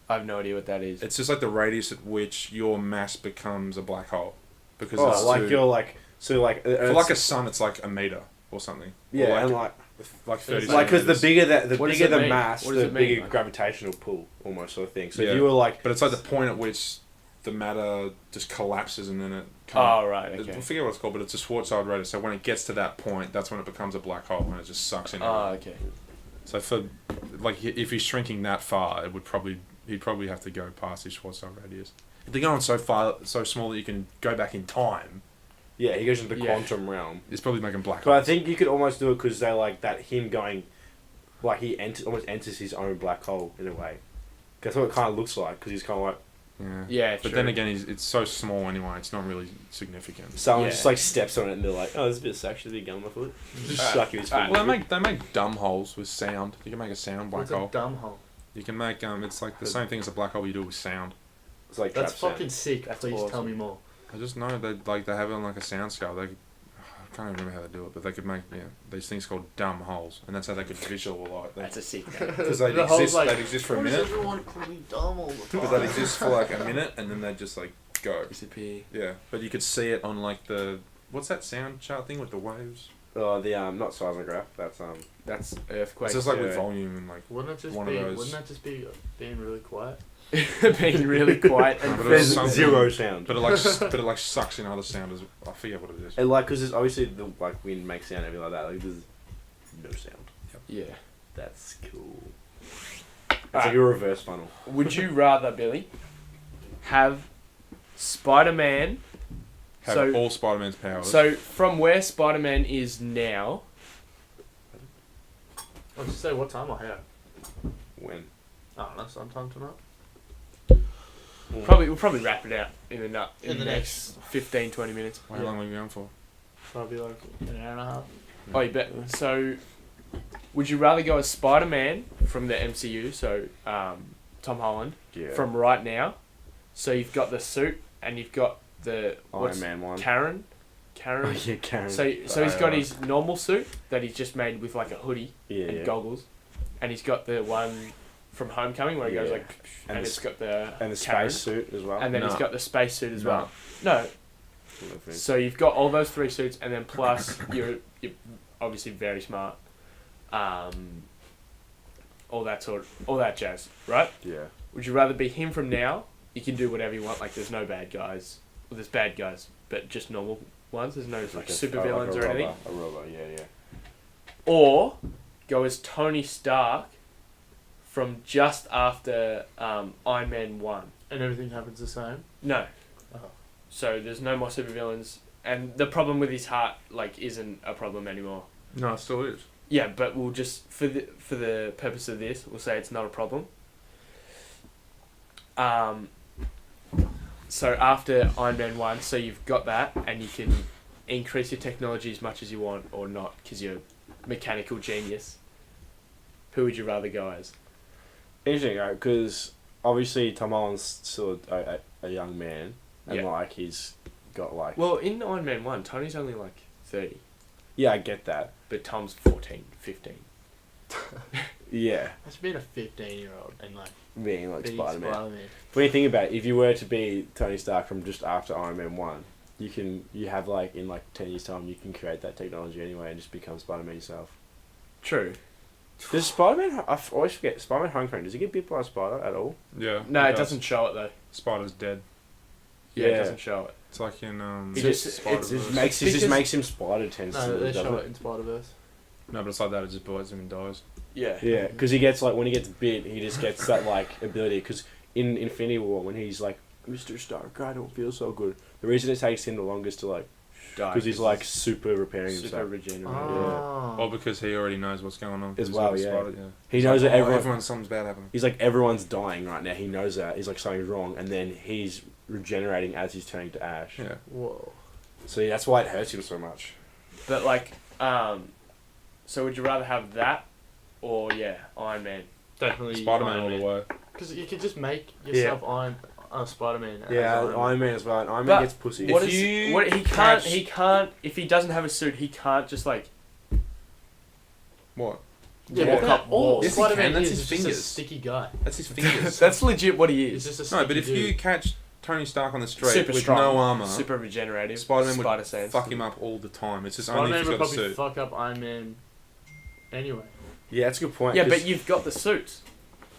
I have no idea what that is. It's just like the radius at which your mass becomes a black hole, because Oh, it's like too- you're like so like for like a sun, it's like a meter or something. yeah, Or and like 30 like because the centimeters. bigger What does bigger it the mean? mass, What does the it mean, bigger like? gravitational pull, almost sort of thing. So Yeah. if you were like, But it's like the point at which the matter just collapses and then it. Kind Oh right, I okay. forget what it's called, but it's a Schwarzschild radius. So when it gets to that point, that's when it becomes a black hole and it just sucks in. Oh okay. So for like if he's shrinking that far, he'd probably have to go past his Schwarzschild radius. If they're going so far, so small that you can go back in time, yeah, he goes into the Yeah. quantum realm. it's probably making black But I holes. think you could almost do it because they like that him going, like he almost enters his own black hole in a way. That's what it kind of looks like because he's kind of like Yeah. Yeah, But true. then again, it's so small anyway. It's not really significant. someone Yeah. just like steps on it and they're like, oh, there's a bit of sex big on my foot. Just Alright, suck his alright. foot. Well, they make dumb holes with sound. You can make a sound black What's a hole. dumb hole? You can make it's like the same thing as a black hole you do with sound. It's like That's trap sound. fucking sick. That's Please tell awesome. me more. I just know they have it on like a sound scale. They I can't even remember how they do it, but they could make these things called dumb holes, and that's how they could visualize. That's a sick name. Because they'd The hole's exist. like, They'd exist for a minute, everyone call me dumb all the but they'd exist for like a minute, and then they'd just like go. Disappear. Yeah, but you could see it on like the what's that sound chart thing with the waves? Oh, the not seismograph. That's earthquake. It's just like with yeah. volume and like Wouldn't it just one be? of those. Wouldn't that just be being really quiet? being really quiet No, and but it was There's something- zero sound. But it like sucks in other sound as I forget what it is. And like, because there's obviously the like wind makes sound and everything like that. Like there's no sound. yeah. That's cool. It's Alright. like a reverse funnel. Would you rather, Billy, have Spider-Man? Have So- all Spider-Man's powers. So from where Spider-Man is now, I'll just say what time I have. When? I don't know, sometime tonight. we'll probably wrap it out in the next 15, 20 minutes. How long were you going for? Probably like an hour and a half. Oh, you bet. So, would you rather go as Spider-Man from the MCU, so Tom Holland, Yeah. from right now? So you've got the suit and you've got the Iron Man one. Karen. Oh yeah, Karen. So he's got his normal suit that he's just made with like a hoodie yeah, and yeah. goggles, and he's got the one from Homecoming where he goes Yeah. like, and And it's got the and the Karen, space suit as well. and then he's No. got the space suit as No. well. No, so you've got all those three suits, and then plus you're obviously very smart, all that jazz, right? Yeah. Would you rather be him from now? You can do whatever you want. Like there's no bad guys. Well, there's bad guys, but just normal ones. There's no like super villains or anything. A robot, yeah. Or go as Tony Stark from just after Iron Man 1. And everything happens the same. No. Oh. So there's no more supervillains, and the problem with his heart like isn't a problem anymore. No, it still is. Yeah, but we'll just for the purpose of this, we'll say it's not a problem. So after Iron Man 1, so you've got that, and you can increase your technology as much as you want, or not, because you're a mechanical genius. Who would you rather go as? Interesting, right? Because obviously Tom Holland's still a young man, and Yeah. like he's got like. Well, in Iron Man 1, Tony's only like 30, Yeah, I get that. but Tom's 14, 15. Yeah, That's being a 15-year-old and like being like being Spider-Man. Spider-Man. When you think about it, if you were to be Tony Stark from just after Iron Man 1, you have like in like 10 years time you can create that technology anyway and just become Spider-Man yourself. True. Does Spider-Man, I always forget, Spider-Man Homecoming, does he get bit by a spider at all? Yeah. No, it does. doesn't show it though. Spider's dead. Yeah, it Yeah. doesn't show it. It's like in He It just- just, Spider-Verse. it just Because- makes him spider tense. No, they show it in Spider-Verse. No, but it's like that. It just bites him and dies. Yeah. Yeah, because he gets like, when he gets bit, he just gets that like ability, because in Infinity War, when he's like, Mr. Stark, I don't feel so good, the reason it takes him the longest to like, Die, because he's like super repairing super himself. regenerating. Oh. Well, because he already knows what's going on. As He's well, got a yeah. spider, He It's knows like, that everyone, everyone's something's bad happening. he's like, everyone's dying right now, he knows that, he's like, something's wrong, and then he's regenerating as he's turning to ash. Yeah. Whoa. So yeah, that's why it hurts him so much. But like, so would you rather have that, or Iron Man? Definitely Spider-Man all the way. Because you could just make yourself Spider-Man. as Iron Man as well, and Iron Man But gets pussy. What If is you what he catch- can't if he doesn't have a suit, he can't just like What? Yeah, walk but up all walls. Yes, he Spider-Man can, that's is his just fingers. a sticky guy. That's his fingers. That's legit what he He's is. just a sticky No, but if dude. you catch Tony Stark on the street Super with strong, no armor, super regenerative. Spider-Man would Spider sense. fuck him up all the time. It's just only if Spider-Man he's would got a probably suit. fuck up Iron Man anyway. Yeah, that's a good point. Yeah, but you've got the suits.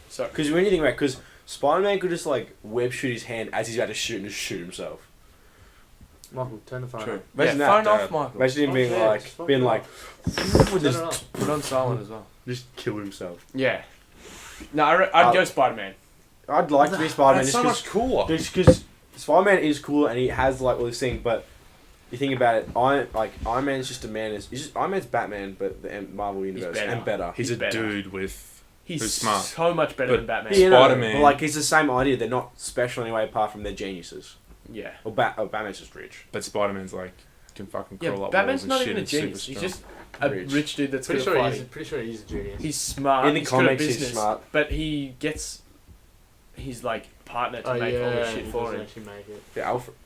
So because when you think about it, because Spider-Man could just like web shoot his hand as he's about to shoot and just shoot himself. Michael, turn the phone true. on. Imagine yeah, that, phone off, Dad. Michael. Imagine him being Okay, like, just fuck being it like, Turn it on. Put on silent as well. just kill himself. Yeah. No, I'd go Spider-Man. I'd like to be Spider-Man That's just so much cooler. because Spider-Man is cool and he has like all this thing, but you think about it, Iron Man's just a man. Iron Man's Batman, but the Marvel universe better. and better. He's He's a better. dude with. He's Who's smart. so much better But- than Batman. Yeah, no, Spider-Man. but like it's the same idea. They're not special anyway, apart from they're geniuses. Yeah. Or Batman's just rich. But Spider-Man's like can fucking Yeah, crawl up Batman's walls and not shit even a and super genius. He's strong. just a Rich. rich dude that's Pretty good sure at he's fighting. a genius. He's smart. In the he's good at comics, he's business, smart. but he gets his like partner to make all the shit he for doesn't him. actually make it. Yeah, Alfred.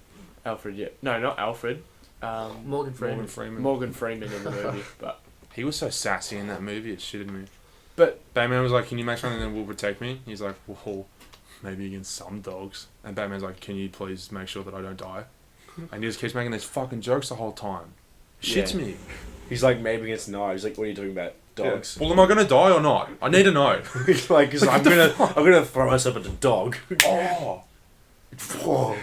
Alfred, yeah. No, not Alfred. Morgan Freeman. Morgan Freeman. Morgan Freeman in the movie, but He was so sassy in that movie, it shitted me. But- Batman was like, "Can you make something that will protect me?" He's like, "Well, maybe against some dogs." And Batman's like, "Can you please make sure that I don't die?" And he just keeps making these fucking jokes the whole time. Shits Yeah. me. He's like, maybe against knives. Like, what are you talking about? Dogs. Yeah. Well, am I gonna die or not? I need to know. He's like, 'cause I'm gonna throw myself at the dog. Oh. Whoa.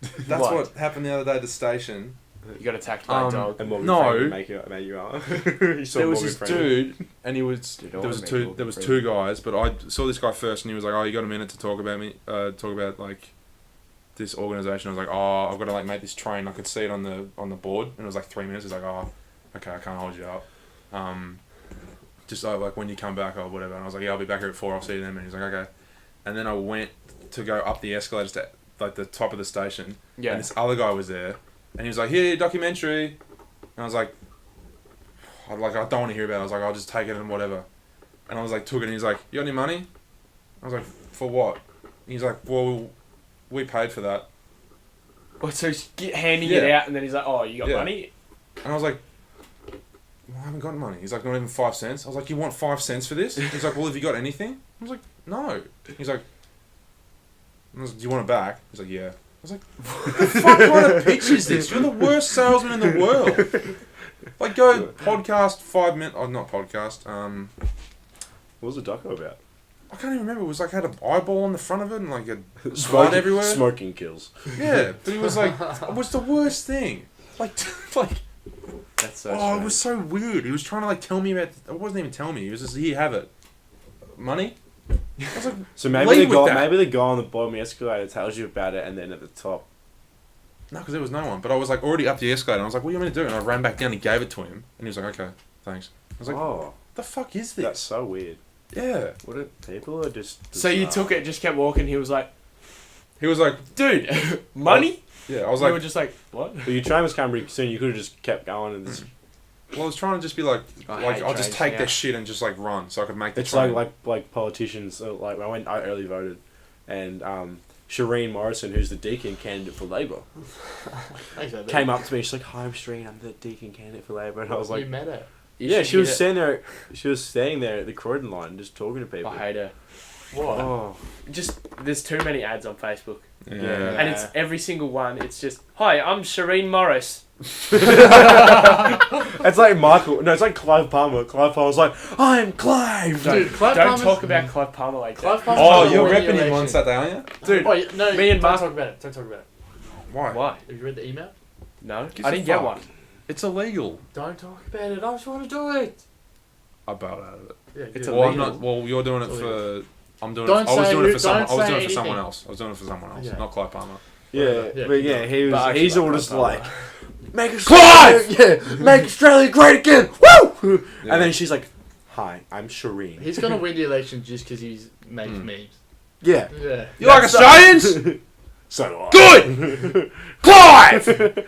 That's What? what happened the other day at the station. you got attacked by a dog. And Morgan No. Freeman make you out. He saw There was Morgan this Freeman. dude, and he was Dude, I there wanna was make two Morgan there was Freeman. two guys, but I saw this guy first, and he was like, "Oh, you got a minute to talk about me? Talk about like this organization." I was like, "Oh, I've got to like make this train." I could see it on the board, and it was like 3 minutes. He's like, "Oh, okay, I can't hold you up. Just like when you come back or whatever." And I was like, "Yeah, I'll be back here at 4. I'll see you then." And he's like, "Okay." And then I went to go up the escalators to like the top of the station, Yeah. and this other guy was there, and he was like, "Here, documentary," and I was like, I don't want to hear about it. I was like, "I'll just take it and whatever," and I was like, took it, and he's like, "You got any money?" I was like, "For what?" He's like, "Well, we paid for that," What, so he's handing it Yeah. out, and then he's like, "Oh, you got Yeah. money?" and I was like, "Well, I haven't got money." He's like, "Not even 5 cents." I was like, "You want 5 cents for this?" He's like, "Well, have you got anything?" I was like, "No." He's like, "Do you want it back?" He's like, "Yeah." I was like, "What the fuck kind of pitch is this? You're the worst salesman in the world." Like, go podcast 5 minutes. Oh, not podcast. What was the doco about? I can't even remember. It was like had an eyeball on the front of it and like a blood Smoking- everywhere. Smoking kills. Yeah, but he was like, it was the worst thing. Like, That's so oh, it strange. was so weird. He was trying to like tell me about. It wasn't even telling me. He was just, "Here, have it." Money. I was like, So maybe Lead the with guy, that. maybe the guy on the bottom of the escalator tells you about it, and then at the top. no, because there was no one. But I was like already up the escalator. And I was like, "What do you want me to do?" And I ran back down and gave it to him. And he was like, "Okay, thanks." I was like, Oh, "The fuck is this?" that's so weird. Yeah. What are people are just. So you took it, just kept walking. He was like, He was like, "Dude, money?" yeah. I was You were like, just like, "What?" But your train was coming pretty soon. You could have just kept going, and just, well, I was trying to just be like, I like hate I'll just trains take now. their shit and just like run so I could make the it's train. like politicians. So like I early voted, and Shireen Morrison, who's the Deakin candidate for Labor, Thanks, Abby. came up to me. She's like, "Hi, I'm Shireen. I'm the Deakin candidate for Labor," and I was you like, met her. You "Yeah." should She was hit it. standing there. She was standing there at the Croydon line, just talking to people. I hate her. What? Oh, Just there's too many ads on Facebook, yeah. Yeah. and it's every single one. It's just, "Hi, I'm Shireen Morris." it's like Michael. No, it's like Clive Palmer. Clive Palmer's like, "I'm Clive." Dude, Clive Don't Palmer's- talk about Clive Palmer like Clive that. Palmer's Oh, trying to you're win the repping him on election. Saturday, aren't you? Dude, Oh, no, me and don't Mark- talk about it. Don't talk about it. Why? Why? Have you read the email? No, Gives I a didn't get fuck. one. It's illegal. Don't talk about it. I just want to do it. I bowed out of it. Yeah, It's good. a Well, I'm illegal. not. Well, you're doing it It's for. I'm doing. Don't I was say doing it who- for someone. don't I was say doing it for someone anything. else. I was doing it for someone else, Yeah. not Clive Palmer. Yeah, Yeah, but yeah, he was. But I He's actually all like just Clive like, Palmer. "Make Australia, yeah, make Australia great again, woo!" Yeah. And then she's like, "Hi, I'm Shireen." He's gonna win the election just because he's makes memes. Yeah. Yeah. You like Australians? So do I. Good. Clive.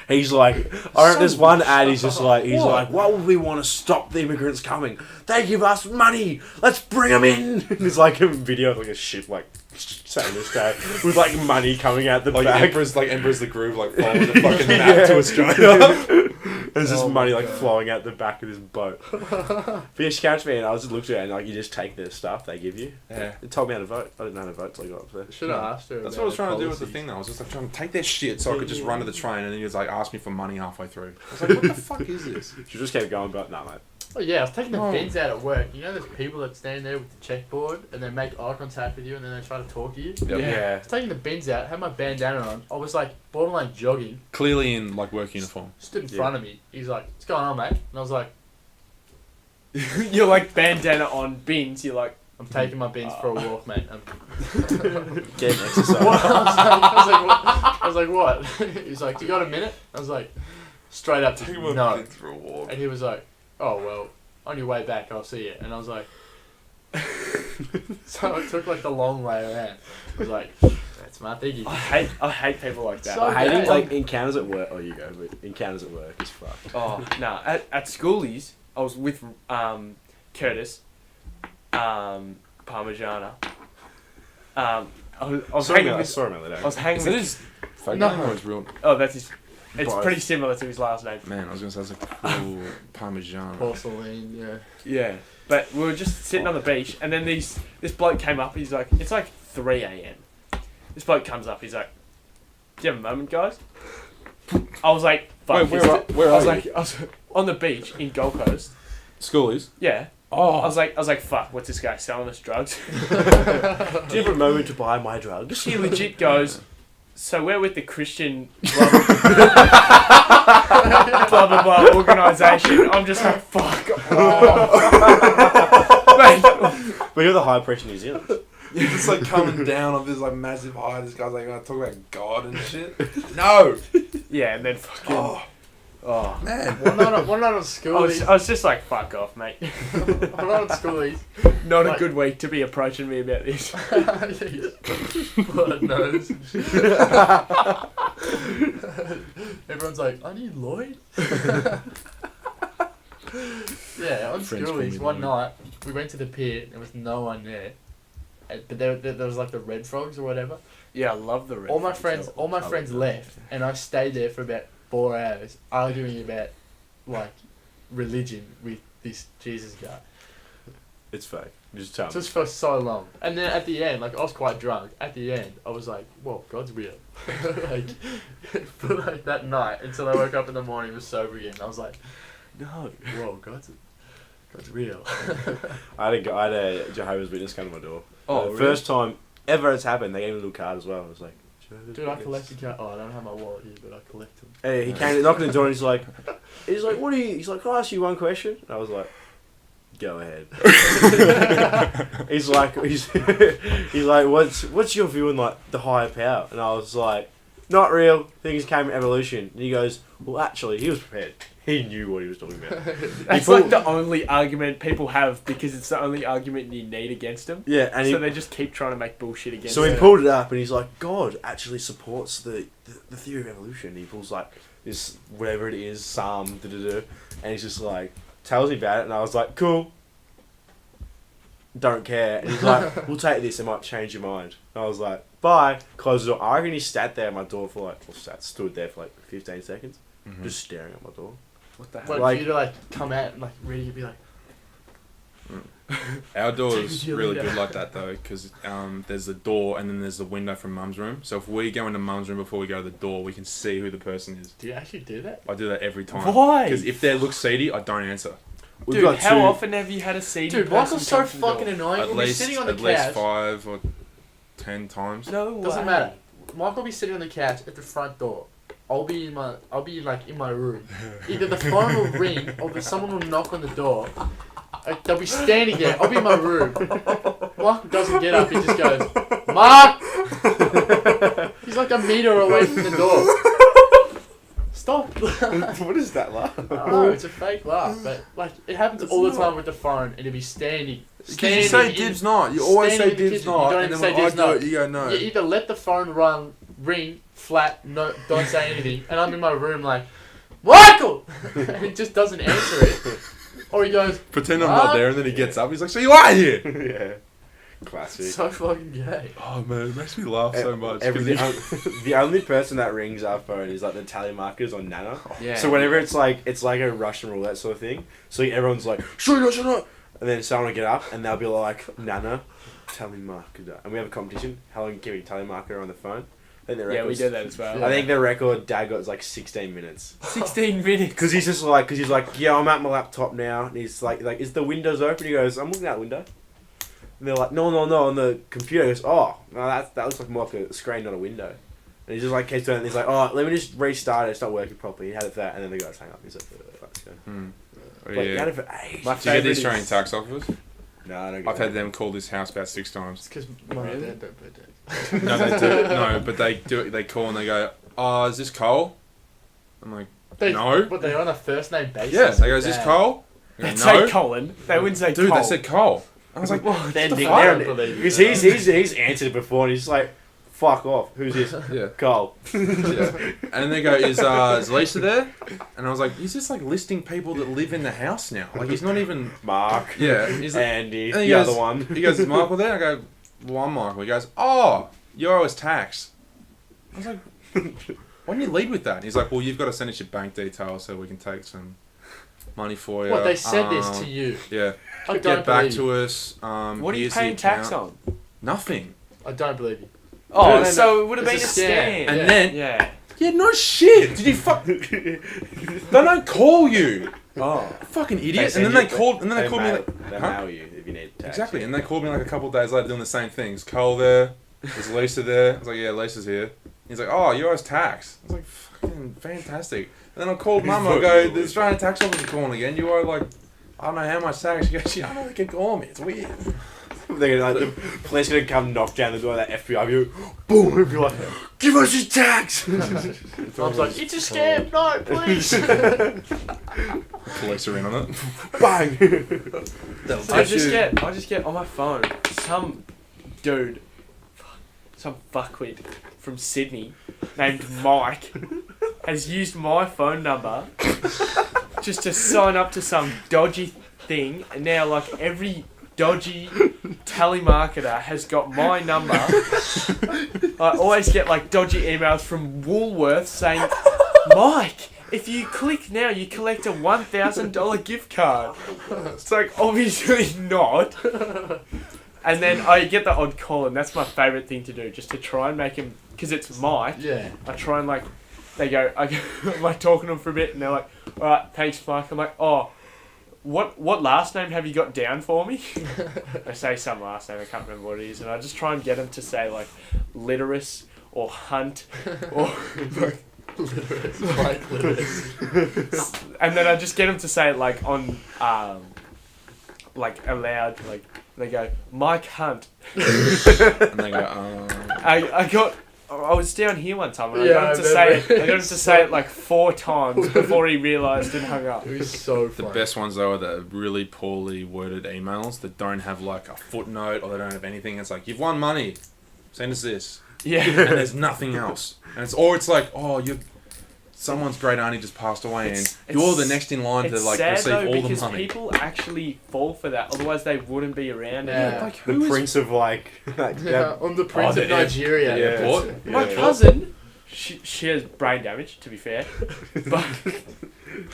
He's like, I remember this So- one ad. He's just like, What? why would we want to stop the immigrants coming? They give us money. Let's bring them in. And it's like a video of like a ship like saying this guy with like money coming out the Like back. Emperor's the Groove, like following the fucking map to Australia. There's just Oh my money like God. flowing out the back of this boat. But yeah, she came to me and I was just looked at her and like, you just take the stuff they give you. Yeah. It told me how to vote. I didn't know how to vote till I got up there. Should have asked her. That's about what I was trying to do with policies. the thing though. I was just like trying to take their shit so I could just run to the train, and then he was like ask me for money halfway through. I was like, what the fuck is this? She just kept going, but no, mate. Oh yeah, I was taking the Oh. bins out at work. You know those people that stand there with the checkboard and they make eye contact with you and then they try to talk to you? I Yep. Yeah. was taking the bins out, had my bandana on. I was like borderline jogging. Clearly in like work uniform. Stood in Yeah. front of me. He's like, "What's going on, mate?" And I was like, You're like bandana on bins. You're like, "I'm taking my bins for a walk, mate." Getting exercise. What? I was like, "What?" He's like, "You got a minute?" I was like, straight up, no. for a walk. And he was like, "Oh well, on your way back, I'll see you." And I was like, so I took like the long way around. I was like, "That's my thingy." I hate people like that. So I hate bad. it, like encounters at work. Oh, you go, but encounters at work is fucked. Oh no! At schoolies, I was with Curtis, Parmigiana. I was Sorry hanging about with. sorry about I that. was hanging Is that with. his fake No. name or his real? Oh, that's his It's Both. pretty similar to his last name. Man, I was gonna say it's like cool Parmesan. Porcelain, yeah. Yeah. But we were just sitting on the beach, and then this bloke came up. He's like, it's like 3 a.m. This bloke comes up. He's like, "Do you have a moment, guys?" I was like, "Fuck." Wait, where I are was you? like, I was on the beach in Gold Coast. Schoolies. Yeah. Oh. I was like, "Fuck, what's this guy selling us drugs?" Do you have a moment to buy my drugs? He legit goes, "So we're with the Christian blah blah blah, blah organisation." I'm just like, "Fuck off." Mate, But you're the high pressure New Zealand. You're just like coming down on this like massive high. This guy's like gonna talk about God and shit. No. yeah, and then fucking. Oh Oh. man. One night on I was schoolies. just like, fuck off, mate. One night on schoolies. Not a Like- good week to be approaching me about this. Blood nose. Everyone's like, I need Lloyd. Yeah, on Friends call schoolies, me one Lloyd. night, we went to the pier, there was no one there. But there was like the red frogs or whatever. Yeah, I love the red. All my flags. friends left, and I stayed there for about 4 hours arguing about like religion with this Jesus guy. It's fake. Just tell me. Just for so long, and then at the end, like I was quite drunk. At the end, I was like, "Whoa, God's real!" Like for like that night until I woke up in the morning, was sober again. I was like, "No, whoa, God's real." I had a Jehovah's Witness come to my door. Oh, The really? first time ever it's happened, they gave me a little card as well. I was like, Jehovah's Dude, I Witness. collected cards. Oh, I don't have my wallet here, but I collect them. Hey, he came knocking the door and he's like, what are you? He's like, can I ask you one question? And I was like, go ahead. he's like, what's your view on like the higher power? And I was like, not real. Things came in evolution. And he goes, well, actually, he was prepared. He knew what he was talking about. That's like the only argument people have because it's the only argument you need against them. Yeah, and So he, they just keep trying to make bullshit against so he them. pulled it up and he's like, God actually supports the theory of evolution. He pulls like this whatever it is, Psalm, and he's just like tells me about it, and I was like, cool. Don't care. And he's like, we'll take this, it might change your mind. And I was like, bye. Close the door. I reckon he stood there at my door for like, stood there for like 15 seconds, just staring at my door. What the hell? But Like- for you to like come out and like ready to be like, Our door is Take really your good like that though, because there's the door and then there's the window from Mum's room. So if we go into Mum's room before we go to the door, we can see who the person is. do you actually do that? I do that every time. Why? Because if they look seedy, I don't answer. We've Dude, got how two- often have you had a seedy Dude, person Michael's so come to the door? fucking annoying. At We'll be least sitting on the at least couch. 5 or 10 times. No Doesn't way. matter. Michael will be sitting on the couch at the front door. I'll be like in my room. Either the phone will ring or someone will knock on the door. Like, they'll be standing there. I'll be in my room. Michael doesn't get up. He just goes, Mark! He's like a meter away from the door. Stop. What is that laugh? No, it's a fake laugh. But like it happens all the time with the phone, and he'll be standing. Because you say in- dibs not. You always say standing in the dibs kitchen. not. You don't And then even when say I dibs do not. it, you go no. You either let the phone ring flat, no, don't say anything, and I'm in my room like, Michael, and he just doesn't answer it, or he goes, Pretend I'm What? not there and then he gets up. He's like, so you are here. Yeah. Classic. so fucking gay. Oh man, it makes me laugh so much. 'cause The only person that rings our phone is like the tally markers on Nana. Yeah. So whenever it's like a Russian roulette sort of thing. So everyone's like, shut up. And then someone will get up and they'll be like, Nana, tally marker. And we have a competition. How long can we tally marker on the phone? I think the Yeah, we record's- do that as well. I think the record Dad got is like 16 minutes. 16 minutes. Because he's like, yeah, I'm at my laptop now. And he's like, is the windows open? He goes, I'm looking out the window. And they're like, no, on the computer. He goes, oh, no, that looks like more like a screen, not a window. And he just like keeps doing it. And he's like, oh, let me just restart it. It's not working properly. He had it for that. And then the guys hang up. He's like, let's go. Oh, Like, he had yeah. it for ages. My Did you get the favourite Australian is- tax office? No, I don't get I've it. had them call this house about 6 times. It's because mum and dad don't put that. No, they do. No, but they do it. They call and they go, "Oh, is this Cole?" I'm like, No. But they're on a first name basis. "Yeah." They go, "Is this Dad. Cole?" I They'd go, say "No." Colin. They wouldn't say Dude, Cole. they said Cole. I was like, What? They're the dick- fuck? I they're- don't believe you. Because he's answered it before and he's like, fuck off. Who's this? "Yeah." Cole. Yeah. And they go, is Lisa there? And I was like, he's just like listing people that live in the house now. Like he's not even. Mark. Yeah. He's like, Andy. and he The goes- other one. He goes, is Michael there? I go, well, I'm Michael. He goes, oh, you owe us tax. I was like, why don't you lead with that? And he's like, well, you've got to send us your bank details so we can take some money for you. What, they said this to you? Yeah. I don't Get back believe you. to us. What are you here's the paying tax account. on? Nothing. I don't believe you. Oh, No, so it would have been a It's a scam. scam. And Yeah. then, Yeah. yeah, no shit. Did you fuck? They don't call you. Oh. Fucking idiot. And then they called. And then they called me. They Huh? mail you if you need tax. Exactly. And they called me like a couple of days later doing the same thing. Is Cole there? Is Lisa there? I was like, yeah, Lisa's here. He's like, oh, you owe us tax. I was like, fucking fantastic. And then I called Mum. I go, the Australian tax office is calling again. You owe like, I don't know how much tax. She goes, I know they can call me. It's weird. They're gonna, like, the police are gonna come knock down the door of that FBI. You, boom, and be like, give us your tax. I was like, it's a scam. No, please. Police are in on it. Bang. I just get on my phone some dude, some fuckwit from Sydney named Mike has used my phone number just to sign up to some dodgy thing, and now like every dodgy telemarketer has got my number. I always get like dodgy emails from Woolworths saying, Mike, if you click now, you collect a $1,000 gift card. It's like, obviously not. And then I get the odd call, and that's my favourite thing to do, just to try and make him, because it's Mike. Yeah. I try and like, I'm like talking to them for a bit, and they're like, alright, thanks Mike. I'm like, oh, what last name have you got down for me? I say some last name, I can't remember what it is, and I just try and get them to say like Litterus or Hunt or Litterus. and then I just get them to say it like on like aloud, like they go Mike Hunt. And they go, I was down here one time and Yeah, I got him to say it. I got him to say it like 4 times before he realised and hung up. It was so The funny. best ones though are the really poorly worded emails that don't have like a footnote or they don't have anything. It's like, you've won money, send us this, Yeah. and there's nothing else. And it's like, oh, someone's great auntie just passed away, and you're the next in line to It's like sad receive though all the because money. people actually fall for that, otherwise they wouldn't be around Yeah. anymore. Like, The who is Prince of like, Yeah, on the Prince the of Nigeria. yeah. airport? My Yeah. cousin, she has brain damage, to be fair, but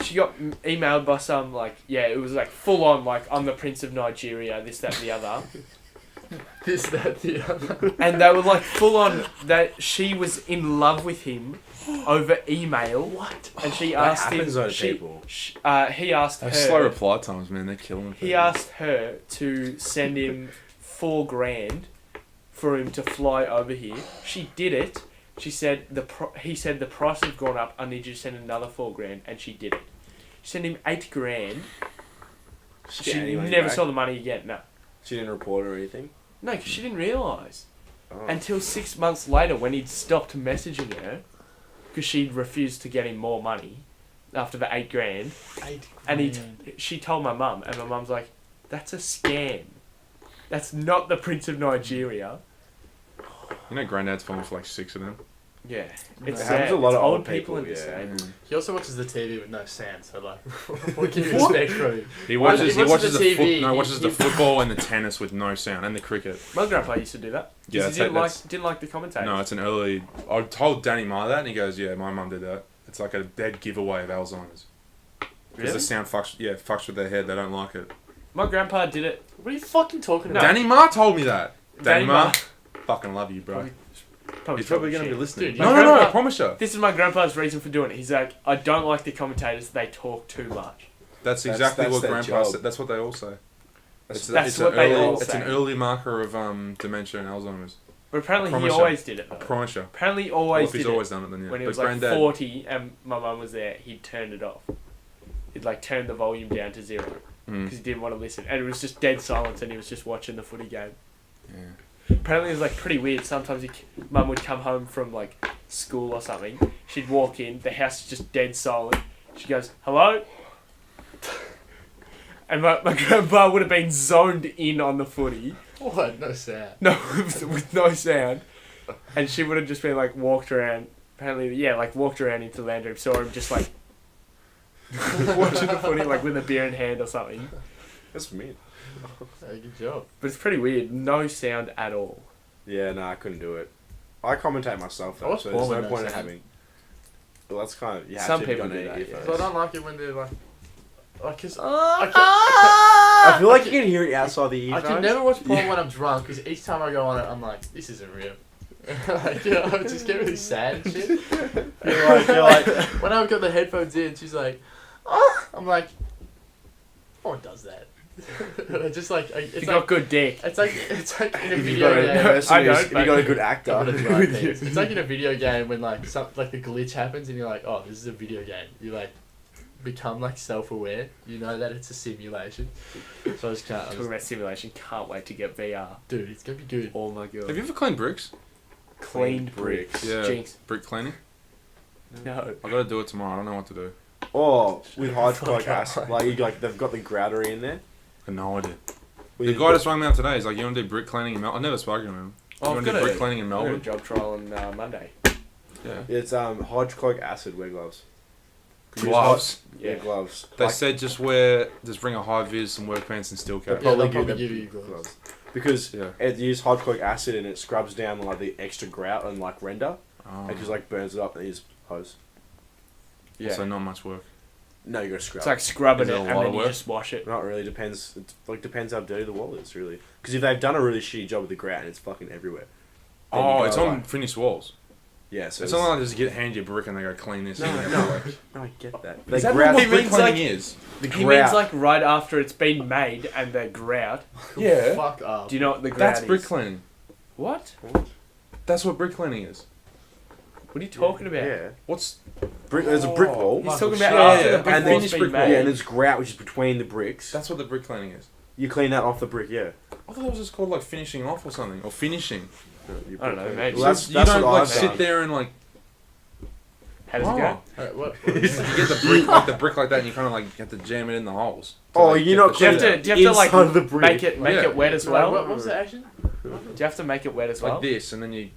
she got emailed by some like, yeah, it was like full on like, I'm the Prince of Nigeria, this, that, the other. This, that, the other. And they were like full on that she was in love with him over email. What? And she That asked him. happens though to people. He asked Those slow her. reply times, man, they're killing people. He asked her to send him $4,000 for him to fly over here. She did it. She said he said the price has gone up. I need you to send another $4,000, and she did it. She sent him $8,000. She Get any money never back? saw the money again. No, She didn't report or anything. no, because she didn't realise Oh. until 6 months later when he'd stopped messaging her because she'd refused to get him more money after the $8,000. And she told my mum, and my mum's like, "That's a scam. That's not the Prince of Nigeria." You know, Granddad's fallen for like 6 of them. Yeah, it's It sad. happens a lot It's of old old people and people, yeah. disabled. He also watches the TV with no sound, so like, what can you What? expect from him? He Well, watches. he He watches watches the the TV. watches the He- football and the tennis with no sound, and the cricket. My grandpa used to do that. 'Cause Yeah, he that's- didn't like the commentators. No, it's an early. I told Danny Ma that, and he goes, "Yeah, my mum did that. It's like a dead giveaway of Alzheimer's because Really? the sound fucks with their head. They don't like it." My grandpa did it. What are you fucking talking No. about? Danny Ma told me that. Danny Ma, Ma. fucking love you, bro. Probably He's probably talking gonna be shit. listening. Dude, No, my no, no! I grandpa- promise you. This is my grandpa's reason for doing it. He's like, I don't like the commentators. They talk too much. That's exactly that's what their Grandpa job. said. That's what they all say. That's It's what an they early, all It's say. an early marker of dementia and Alzheimer's. But apparently he Promise you. always did it. I Though. promise you. Apparently he Well, always if he's did always it. done it, then yeah. When he But was like Granddad, 40 and my mum was there, he'd turned it off. He'd like turn the volume down to 0 because he didn't want to listen. And it was just dead silence and he was just watching the footy game. Yeah. Apparently it was like pretty weird. Sometimes mum would come home from like school or something. She'd walk in, the house is just dead silent. She goes, "Hello?" And my grandpa would have been zoned in on the footy. What? No sound. No, with no sound. And she would have just been like walked around. Apparently, yeah, like walked around into the lounge room. Saw him just like watching the footy, like with a beer in hand or something. That's me. Hey, good job. But it's pretty weird. No sound at all. Yeah, no, I couldn't do it. I commentate myself I though, was so there's born no with point no in sound. having. Well, that's kind of Some to people on do their that, earphones. So I don't like it when they're like, cause I feel like you can hear it outside the I earphones. can never watch porn when I'm drunk because each time I go on it, I'm like, this isn't real. Like, you know, I just get really sad and shit. You're like, When I've got the headphones in, she's like, oh, I'm like, no one does that. I just like, If it's you like, got good dick. it's like in a if you video got a game. person I who's- don't, if you got a good I've got a actor. dry penis. It's like in a video game when like like the glitch happens and you're like, oh, this is a video game. You like become like self-aware. You know that it's a simulation. So I just can't. Talking about simulation, can't wait to get VR. Dude, it's gonna be good. Oh my god. Have you ever cleaned bricks? Cleaned bricks? Yeah. Jinx. Brick cleaning? No. I gotta do it tomorrow. I don't know what to do. Or with hydrochloric acid, like they've got the groutery in there. I have no idea. With The guy just rang me up today. He's like, "You want to do brick cleaning in Melbourne?" I've never spoken to him. Oh, You want to do brick cleaning in I've got a Melbourne? job trial on Monday. Yeah. It's hydrochloric acid. Wear gloves. Gloves. Yeah, Yeah. gloves. They Like, said just bring a high vis, some work pants, and steel cap. Yeah, they'll probably probably give give them you gloves. because Yeah. it uses hydrochloric acid and it scrubs down like the extra grout and like render. Oh. It just like burns it up and you just hose. Yeah. So not much work. No, you gotta scrub. It's like scrubbing Is it it a and lot then of you work? just wash it. Not really. Depends. It like depends how dirty the wall is, really. Because if they've done a really shitty job with the grout and it's fucking everywhere. then you Oh, gotta, it's on like- finished walls. Yeah, so It's not like just hand you a brick and they go clean this. No, and no. that. No, I get that. Is that grout- not what He brick means cleaning like- is? the He grout. means like right after it's been made and the grout. Yeah. Fuck up. Do you know what the grout That's is? brick cleaning. What? That's what brick cleaning is. What are you talking about? Yeah. What's brick? There's a brick wall. He's Michael talking about Shea. after Yeah, the brick and wall's then been brick wall. made. Yeah, and there's grout which is between the bricks. that's what the brick cleaning is? You clean that off the brick, yeah. I thought it was just called like finishing off or something, or finishing. You I don't know, brick maybe. clean. Well, So that's you don't what like I've sit done. there and like. How does it go? Alright, what? You get the brick like that, and you kind of like have to jam it in the holes. to, Oh, like, you're get not the Do you have shit to, out. do you have to like Inside the brick. make Yeah. it wet as Like, well? what was the action? Do you have to make it wet as well? like this, and then you.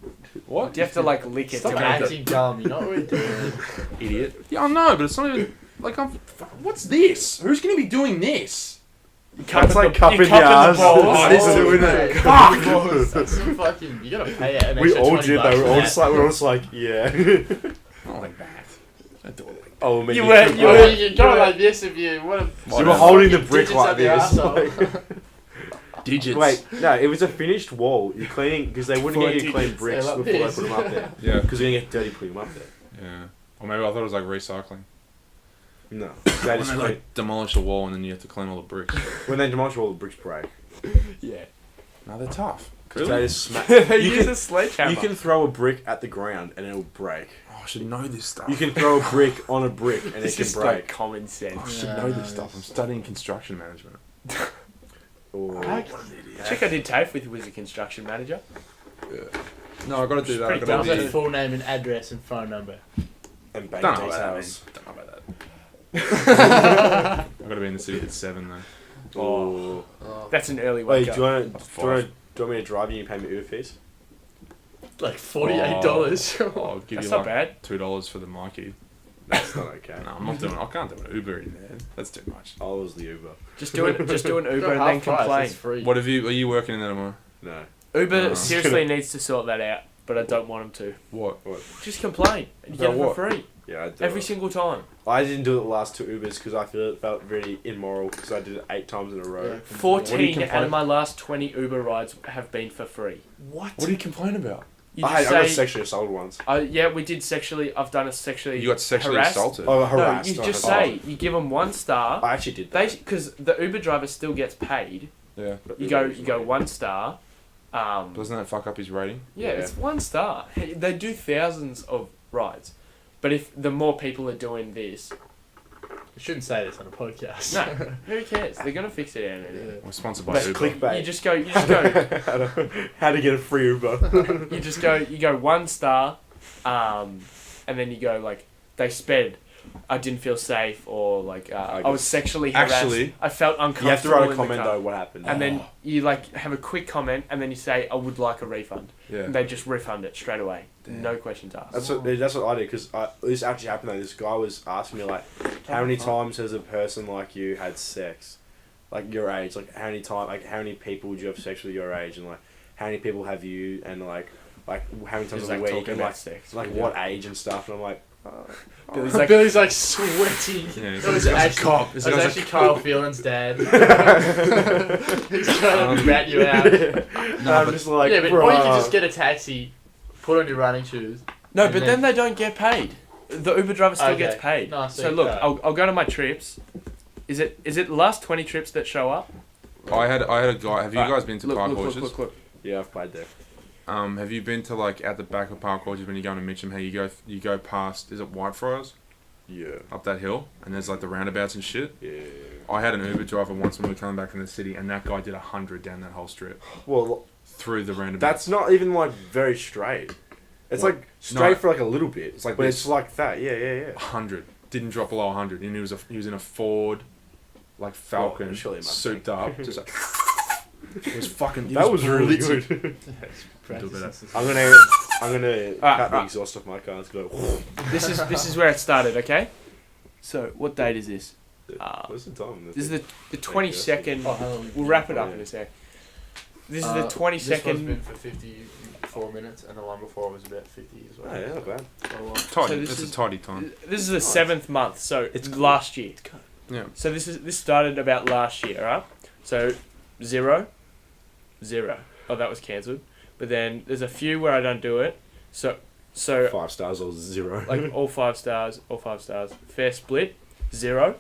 What? Do you have to like lick it Stop to make it? acting dumb. You know what we're doing. Idiot. Yeah, I know, but it's not even like I'm. What's this? Who's gonna be doing this? That's like cupping you the cup ass. the balls. Oh, this is Oh, doing mate. it. Fuck! That's some fucking. You gotta pay an We extra all 20 did bucks though. for We're all that. just like, yeah. Not like that. Don't do it. Oh man, You you were- could- you Oh, were- you can go like this if you want to. You were holding the brick like this. Digits. Wait, no, it was a finished wall. You're cleaning because they wouldn't get you to clean digits. bricks Yeah, like before this. they put them up there. Yeah. Because you're gonna get dirty putting them up there. Yeah. Or maybe I thought it was like recycling. No, they When just they clean. like demolish a wall and then you have to clean all the bricks. When they demolish all the bricks break. Yeah. No, they're tough. They just smack. They You use can- a sledgehammer. You can throw a brick at the ground and it'll break. Oh, I should know this stuff. You can throw a brick on a brick and It's it can just break. like common I sense. should know this stuff. I'm studying construction management. Or Check I did TAFE with was a construction manager. No, I got to do that. I Pretty got Does to that do. full name and address and phone number. and bank Don't know about that. details. Don't know about that. I got to be in the city at 7 though. Oh. That's an early Wait, wake do you up. want do you want me to drive you and you pay me Uber fees? Like $48. I'll give That's you not like bad. $2 for the Mikey. That's not okay. No, I'm not doing. I can't do an Uber in there. That's too much. I was the Uber. Just do an Uber Go and then half price, complain. it's free. What have you? Are you working in there tomorrow? No. Uber No. seriously needs to sort that out, but I don't want him to. What? Just complain and you get About it for what? free Yeah, I do. every single time. I didn't do it the last 2 Ubers because I felt very immoral because I did it 8 times in a row. Yeah. What do you 14 out complain- of my last 20 Uber rides have been for free. What do you complain about? You I just got say, sexually assaulted once. yeah, we did sexually. I've done a sexually. You got sexually harassed. assaulted. Oh, No, harassed. you just Oh. say you give them 1 star. I actually did They that. because the Uber driver still gets paid. Yeah. But You Uber go was 1 star. Doesn't that fuck up his rating? Yeah, Yeah. it's 1 star. Hey, they do thousands of rides, but if the more people are doing this, You shouldn't say this on a podcast. no, who cares? They're gonna fix it out. Yeah. We're sponsored by That's Uber. clickbait. You just go. You just go. How to get a free Uber. You just go. You go 1 star, and then you go like they sped. I didn't feel safe, or like I was guess. sexually harassed. Actually, I felt You have to uncomfortable. write a in the comment car. though. What happened? And then you like have a quick comment, and then you say, "I would like a refund." Yeah. And they just refund it straight away, Damn. no questions asked. That's what I did because this actually happened though. This guy was asking me like, how many times has a person like you had sex, like your age, like how many people would you have sex with your age, and like how many people have you, and like how many times Just a like week, talking and about like sex. like Yeah. what age and stuff, and I'm like, Billy's like, Billy's like sweating. Yeah, It was actually, cop. it This was guy's a actually cop. Carl Phelan's dad. He's trying to rat you out. I'm just like, Yeah, but or you can bruh. just get a taxi, put on your running shoes. no, And but then they don't get paid. The Uber driver still Okay. gets paid. No, so look, okay. I'll go to my trips. Is it the last 20 trips that show up? I had a guy. Have you guys been to Park Orchards? Look. Yeah, I've played there. Have you been to like at the back of Park Orchards when you're going to Mitcham? How you go past? Is it Whitefriars? Yeah. Up that hill, and there's like the roundabouts and shit. Yeah. I had an Uber driver once when we were coming back from the city, and that guy did 100 down that whole strip Well, through the roundabout. that's not even like very straight. It's What? like straight No. for like a little bit. It's like but this. it's like that. Yeah. 100. Didn't drop below 100, and he was in a Ford, like Falcon, Well, surely a Mustang. souped up, just like. It was fucking. It That was really blitzing. good. Do better. I'm gonna cut the exhaust off my car. It's go. This is where it started. Okay. So what date is this? What's the time? This is the 22nd. Oh, hang on. We'll wrap it up in a sec. This is the This one's 22nd. been for 54 minutes, and the one before was about 50 as well. Oh, yeah, not bad. Tidy. So this It's is- a tidy time. This is the 7th month, so it's last year. Yeah. So this started about last year, right? So 0. Oh, that was cancelled. But then there's a few where I don't do it. So 5 stars or 0. like all 5 stars. Fair split, 0.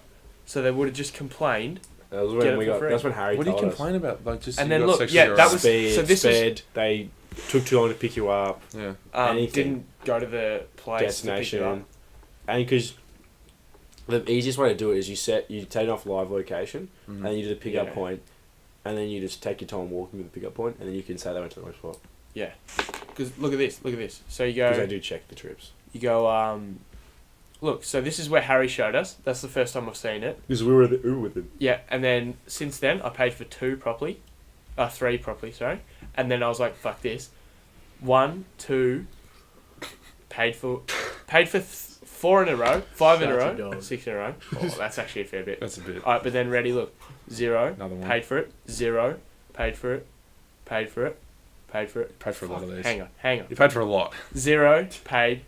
So they would have just complained. That was Get when it we for got. free. That's when Harry What do you told complain about? Like just. And you then got look, sexually yeah, that harassed? was- Sped, so this was- sped. They took too long to pick you up. Yeah. Anything. Didn't go to the place Destination. to pick it up. And because the easiest way to do it is you take it off live location, Mhm. and then you do the pickup Yeah. point, and then you just take your time walking to the pickup point, and then you can say they went to the right spot. Because look at this. So you Because go. they do check the trips. You go. Look. So this is where Harry showed us. That's the first time I've seen it. Because we were with him. Yeah, and then since then I paid for 2 properly, 3 properly, sorry, and then I was like, fuck this, 1, 2, paid for 4 in a row, 5 in a Such a row, dog. 6 in a row. Oh, that's actually a fair bit. That's a bit. Alright, but then ready, look, 0, Another one. paid for it, 0, paid for it, paid for it, paid for it. Paid for a lot of these. Hang on. You paid for a lot. 0, paid,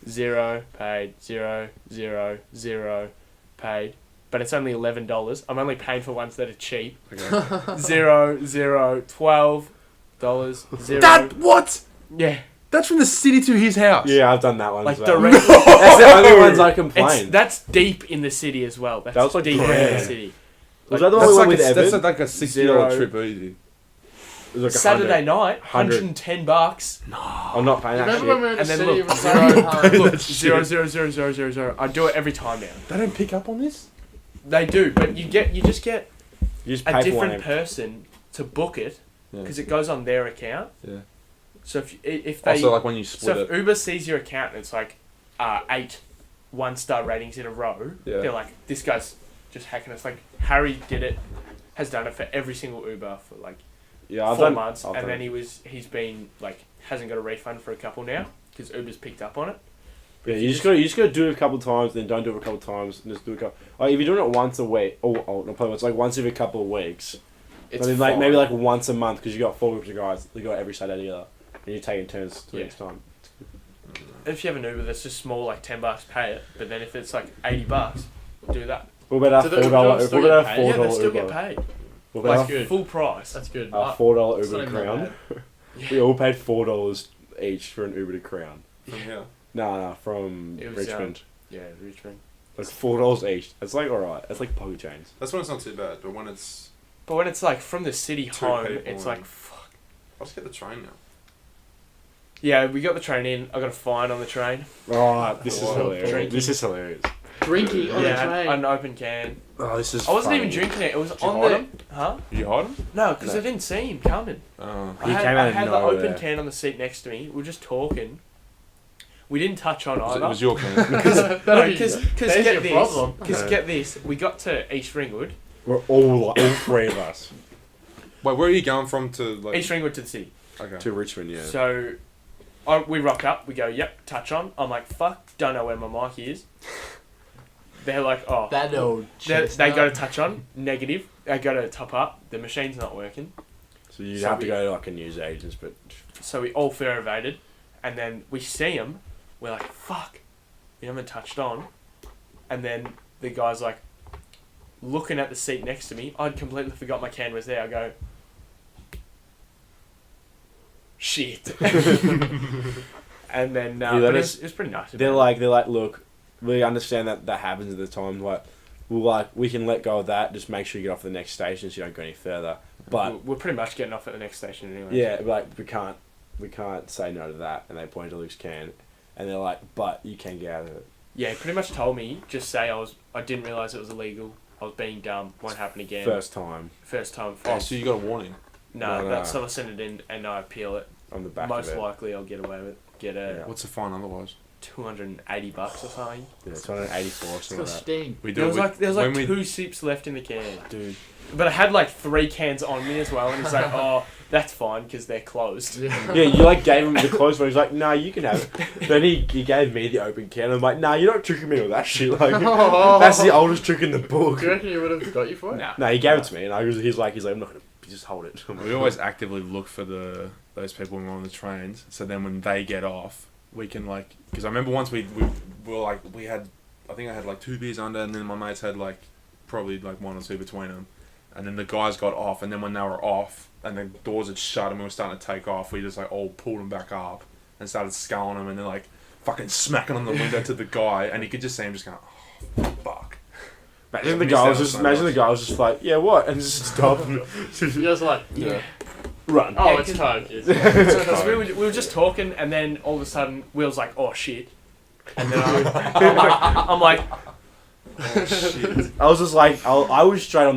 0, paid, 0, 0, 0, paid. But it's only $11. I'm only paying for ones that are cheap. Okay. 0, 0, $12, 0. That what? Yeah. That's from the city to his house. Yeah, I've done that one. Like as well. direct. That's the only ones I complain. That's deep in the city as well. That's That was like deep in the grand. city. Was that the That's only one like with Evan? that's like a $60 0. trip easy. It was like Saturday 100. night, 100. $110. I'm not paying that Remember when we shit. were in the And then city look, with zero, Harry? look, 0, 0, 0, 0, 0, 0. I do it every time now. They don't pick up on this? They do, but you just get You just a pay for one. different person to book it Yeah. because it goes on their account. Yeah. So if they Also, like when you so split if it. Uber sees your account and it's like 8 1-star ratings in a row, Yeah. they're like, this guy's just hacking us. Like Harry has done it for every single Uber for like Yeah, I've 4 done. months, I've and done then it. he's been like hasn't got a refund for a couple now because Uber's picked up on it. Yeah, you just gotta do it a couple of times, then don't do it a couple of times, and just do it a couple. Like if you're doing it once a week, not probably it's like once every couple of weeks. It's I mean, like fine. maybe like once a month because you got 4 groups of guys. They go every Saturday together, and you're taking turns to Yeah. each time. If you have an Uber that's just small, like $10, pay it. But then if it's like $80, do that. What about So our the $4? Uber What still about our get paid? Yeah, $4 they still Uber? get paid. What Like about good. full price. That's good. our $4 It's not Uber to even that Crown? bad. We all paid $4 each for an Uber to Crown. From here. No, from It was, Richmond. Yeah, Richmond. Like $4 each. That's like alright. That's like pocket change. That's when it's not too bad, but when it's. But when it's like from the city Two home, people it's and- like fuck. I'll just get the train now. Yeah, we got the train in. I got a fine on the train. Alright, this is Oh, hilarious. drinking. This is hilarious. Drinking on Yeah, the train. an open can. Oh, this is. I wasn't funny. even drinking it. It was you on hide the. 'em? Huh? You hide them? No, because No. I didn't see him coming. Oh. He came out I of had the nowhere. open can on the seat next to me. We were just talking. We didn't touch on It either. was your can. That'd No, be- because there's get your this. problem. Because get this. We got to East Ringwood. We're all 3 of us Wait, where are you going from to like? East Ringwood to the city. Okay. to Richmond. Yeah. So, we rock up. We go, yep, touch on. I'm like, fuck, don't know where my mic is. They're like, oh. That old They go to touch on. Negative. They go to top up. The machine's not working. So you So have to we- go to like a news agents, but So we all fair evaded. And then we see them. We're like, fuck. we haven't touched on. And then the guy's like, looking at the seat next to me. I'd completely forgot my can was there. I go, shit. And then, You let but us- it was pretty nice. They're like, look, we understand that happens at the time. Like, we can let go of that. Just make sure you get off the next station so you don't go any further. But we're pretty much getting off at the next station anyway. yeah, but, like we can't say no to that. And they point to Luke's can, and they're like, but you can get out of it. Yeah, he pretty much told me, just say I didn't realise it was illegal. I was being dumb. Won't happen again. First time First time. Oh, so you got a warning. No, No. that's so I send it in and I appeal it. on the back Most of it. likely I'll get away with get a Yeah. What's the fine otherwise? $280 or something. Yeah, it's 184 or It's something got like that. sting. We There was like when we- 2 sips left in the can. Dude, But I had like 3 cans on me as well, and he's like, "Oh, that's fine because they're closed." Yeah. yeah, you like gave him the closed one. He's like, nah, you can have it. Then he gave me the open can. I'm like, nah, you're not tricking me with that shit. Like, that's the oldest trick in the book. Do you reckon he would have got you for it? Nah. No, he gave it to me, and he's like, I'm not gonna just hold it. I'm like, We always actively look for those people when we're on the trains. So then when they get off, we can like, because I remember once we were like, I think I had like 2 beers under, and then my mates had like probably like 1 or 2 between them, and then the guys got off, and then when they were off and the doors had shut and we were starting to take off, we just like all pulled them back up and started sculling them, and then like fucking smacking on the window to the guy, and you could just see him just going, oh fuck. Imagine the Missed guy out was on just so imagine the much. guy was just like, yeah, what, and just stop and You guys like, Yeah. run. oh, Yeah, it's 'cause- Coke. It's Because we were just talking, and then all of a sudden, Will's like, "Oh shit," and then I'm like, Oh shit. I was just like, I was straight on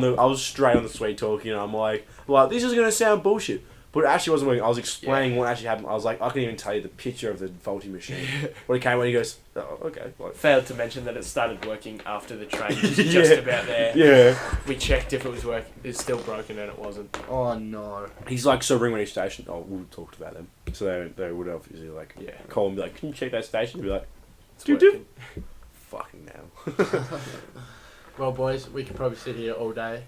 the sweet talking, and I'm like, this is gonna sound bullshit, but it actually wasn't working. I was explaining what actually happened. I was like, I couldn't even tell you the picture of the faulty machine. When it came, when he goes, oh, okay, like, failed to mention that it started working after the train was Yeah. just about there. yeah. We checked if it was working. It's still broken, and it wasn't. Oh no. He's like, so ring when station. Oh, we talked about them, so they would obviously like Yeah, call and be like, can you check that station? And be like, it's Do. working. fucking now. Well, boys, we could probably sit here all day.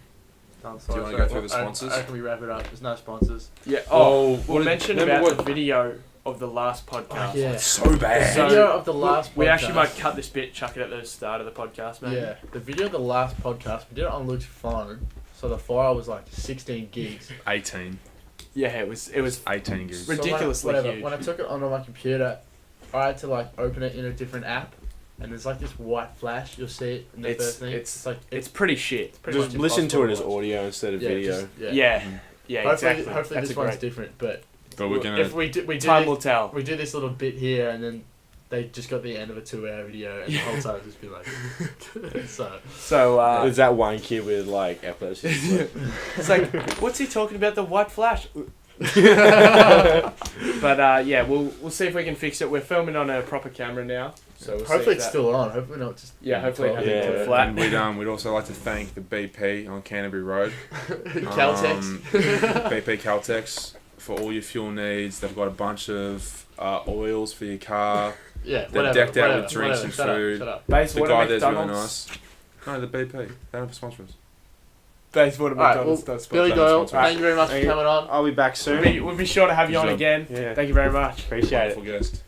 Do you wanna go through the sponsors? How can we wrap it up? There's no sponsors. Yeah. Oh, Oh, we'll mention about the video of the last podcast. Yeah. It's so bad. So- Video of the last We podcast. actually might cut this bit, chuck it at the start of the podcast, man. Yeah, the video of the last podcast, we did it on Luke's phone, so the file was like 16 gigs. 18. Yeah, it was 18 gigs. ridiculously so huge. when I took it onto my computer, I had to like open it in a different app, and there's like this white flash. You'll see it in the It's- first thing. it's- like It's pretty shit. pretty Just much listen to it as impossible audio instead of watch. video. Just- Yeah, yeah, Hopefully, exactly. hopefully That's this a one's great. different, but But we're gonna. if we do Time will tell. we do this little bit here, and then they just got the end of a 2-hour video, and the whole time just be like, so. So There's that one kid with like epilepsy. it's like, what's he talking about? The white flash. But yeah, we'll see if we can fix it. We're filming on a proper camera now, so we'll see Hopefully if it's that- still on. Hopefully not just. Yeah, hopefully it hasn't Yeah. gone flat. And we'd also like to thank the BP on Canterbury Road. Caltex. BP Caltex for all your fuel needs. They've got a bunch of oils for your car. Yeah, They're whatever. decked out with whatever, drinks and shut up, food. shut up. Base The water guy there's really McDonald's. nice. No, the BP. They don't sponsor us. Base water Alright, McDonald's. well, does Billy sponsor Doyle, us. thank you very much for Thank you. coming on. I'll be back soon. We'll be sure to have you on Good job. again. Yeah. Thank you very much. Appreciate it. Wonderful guest.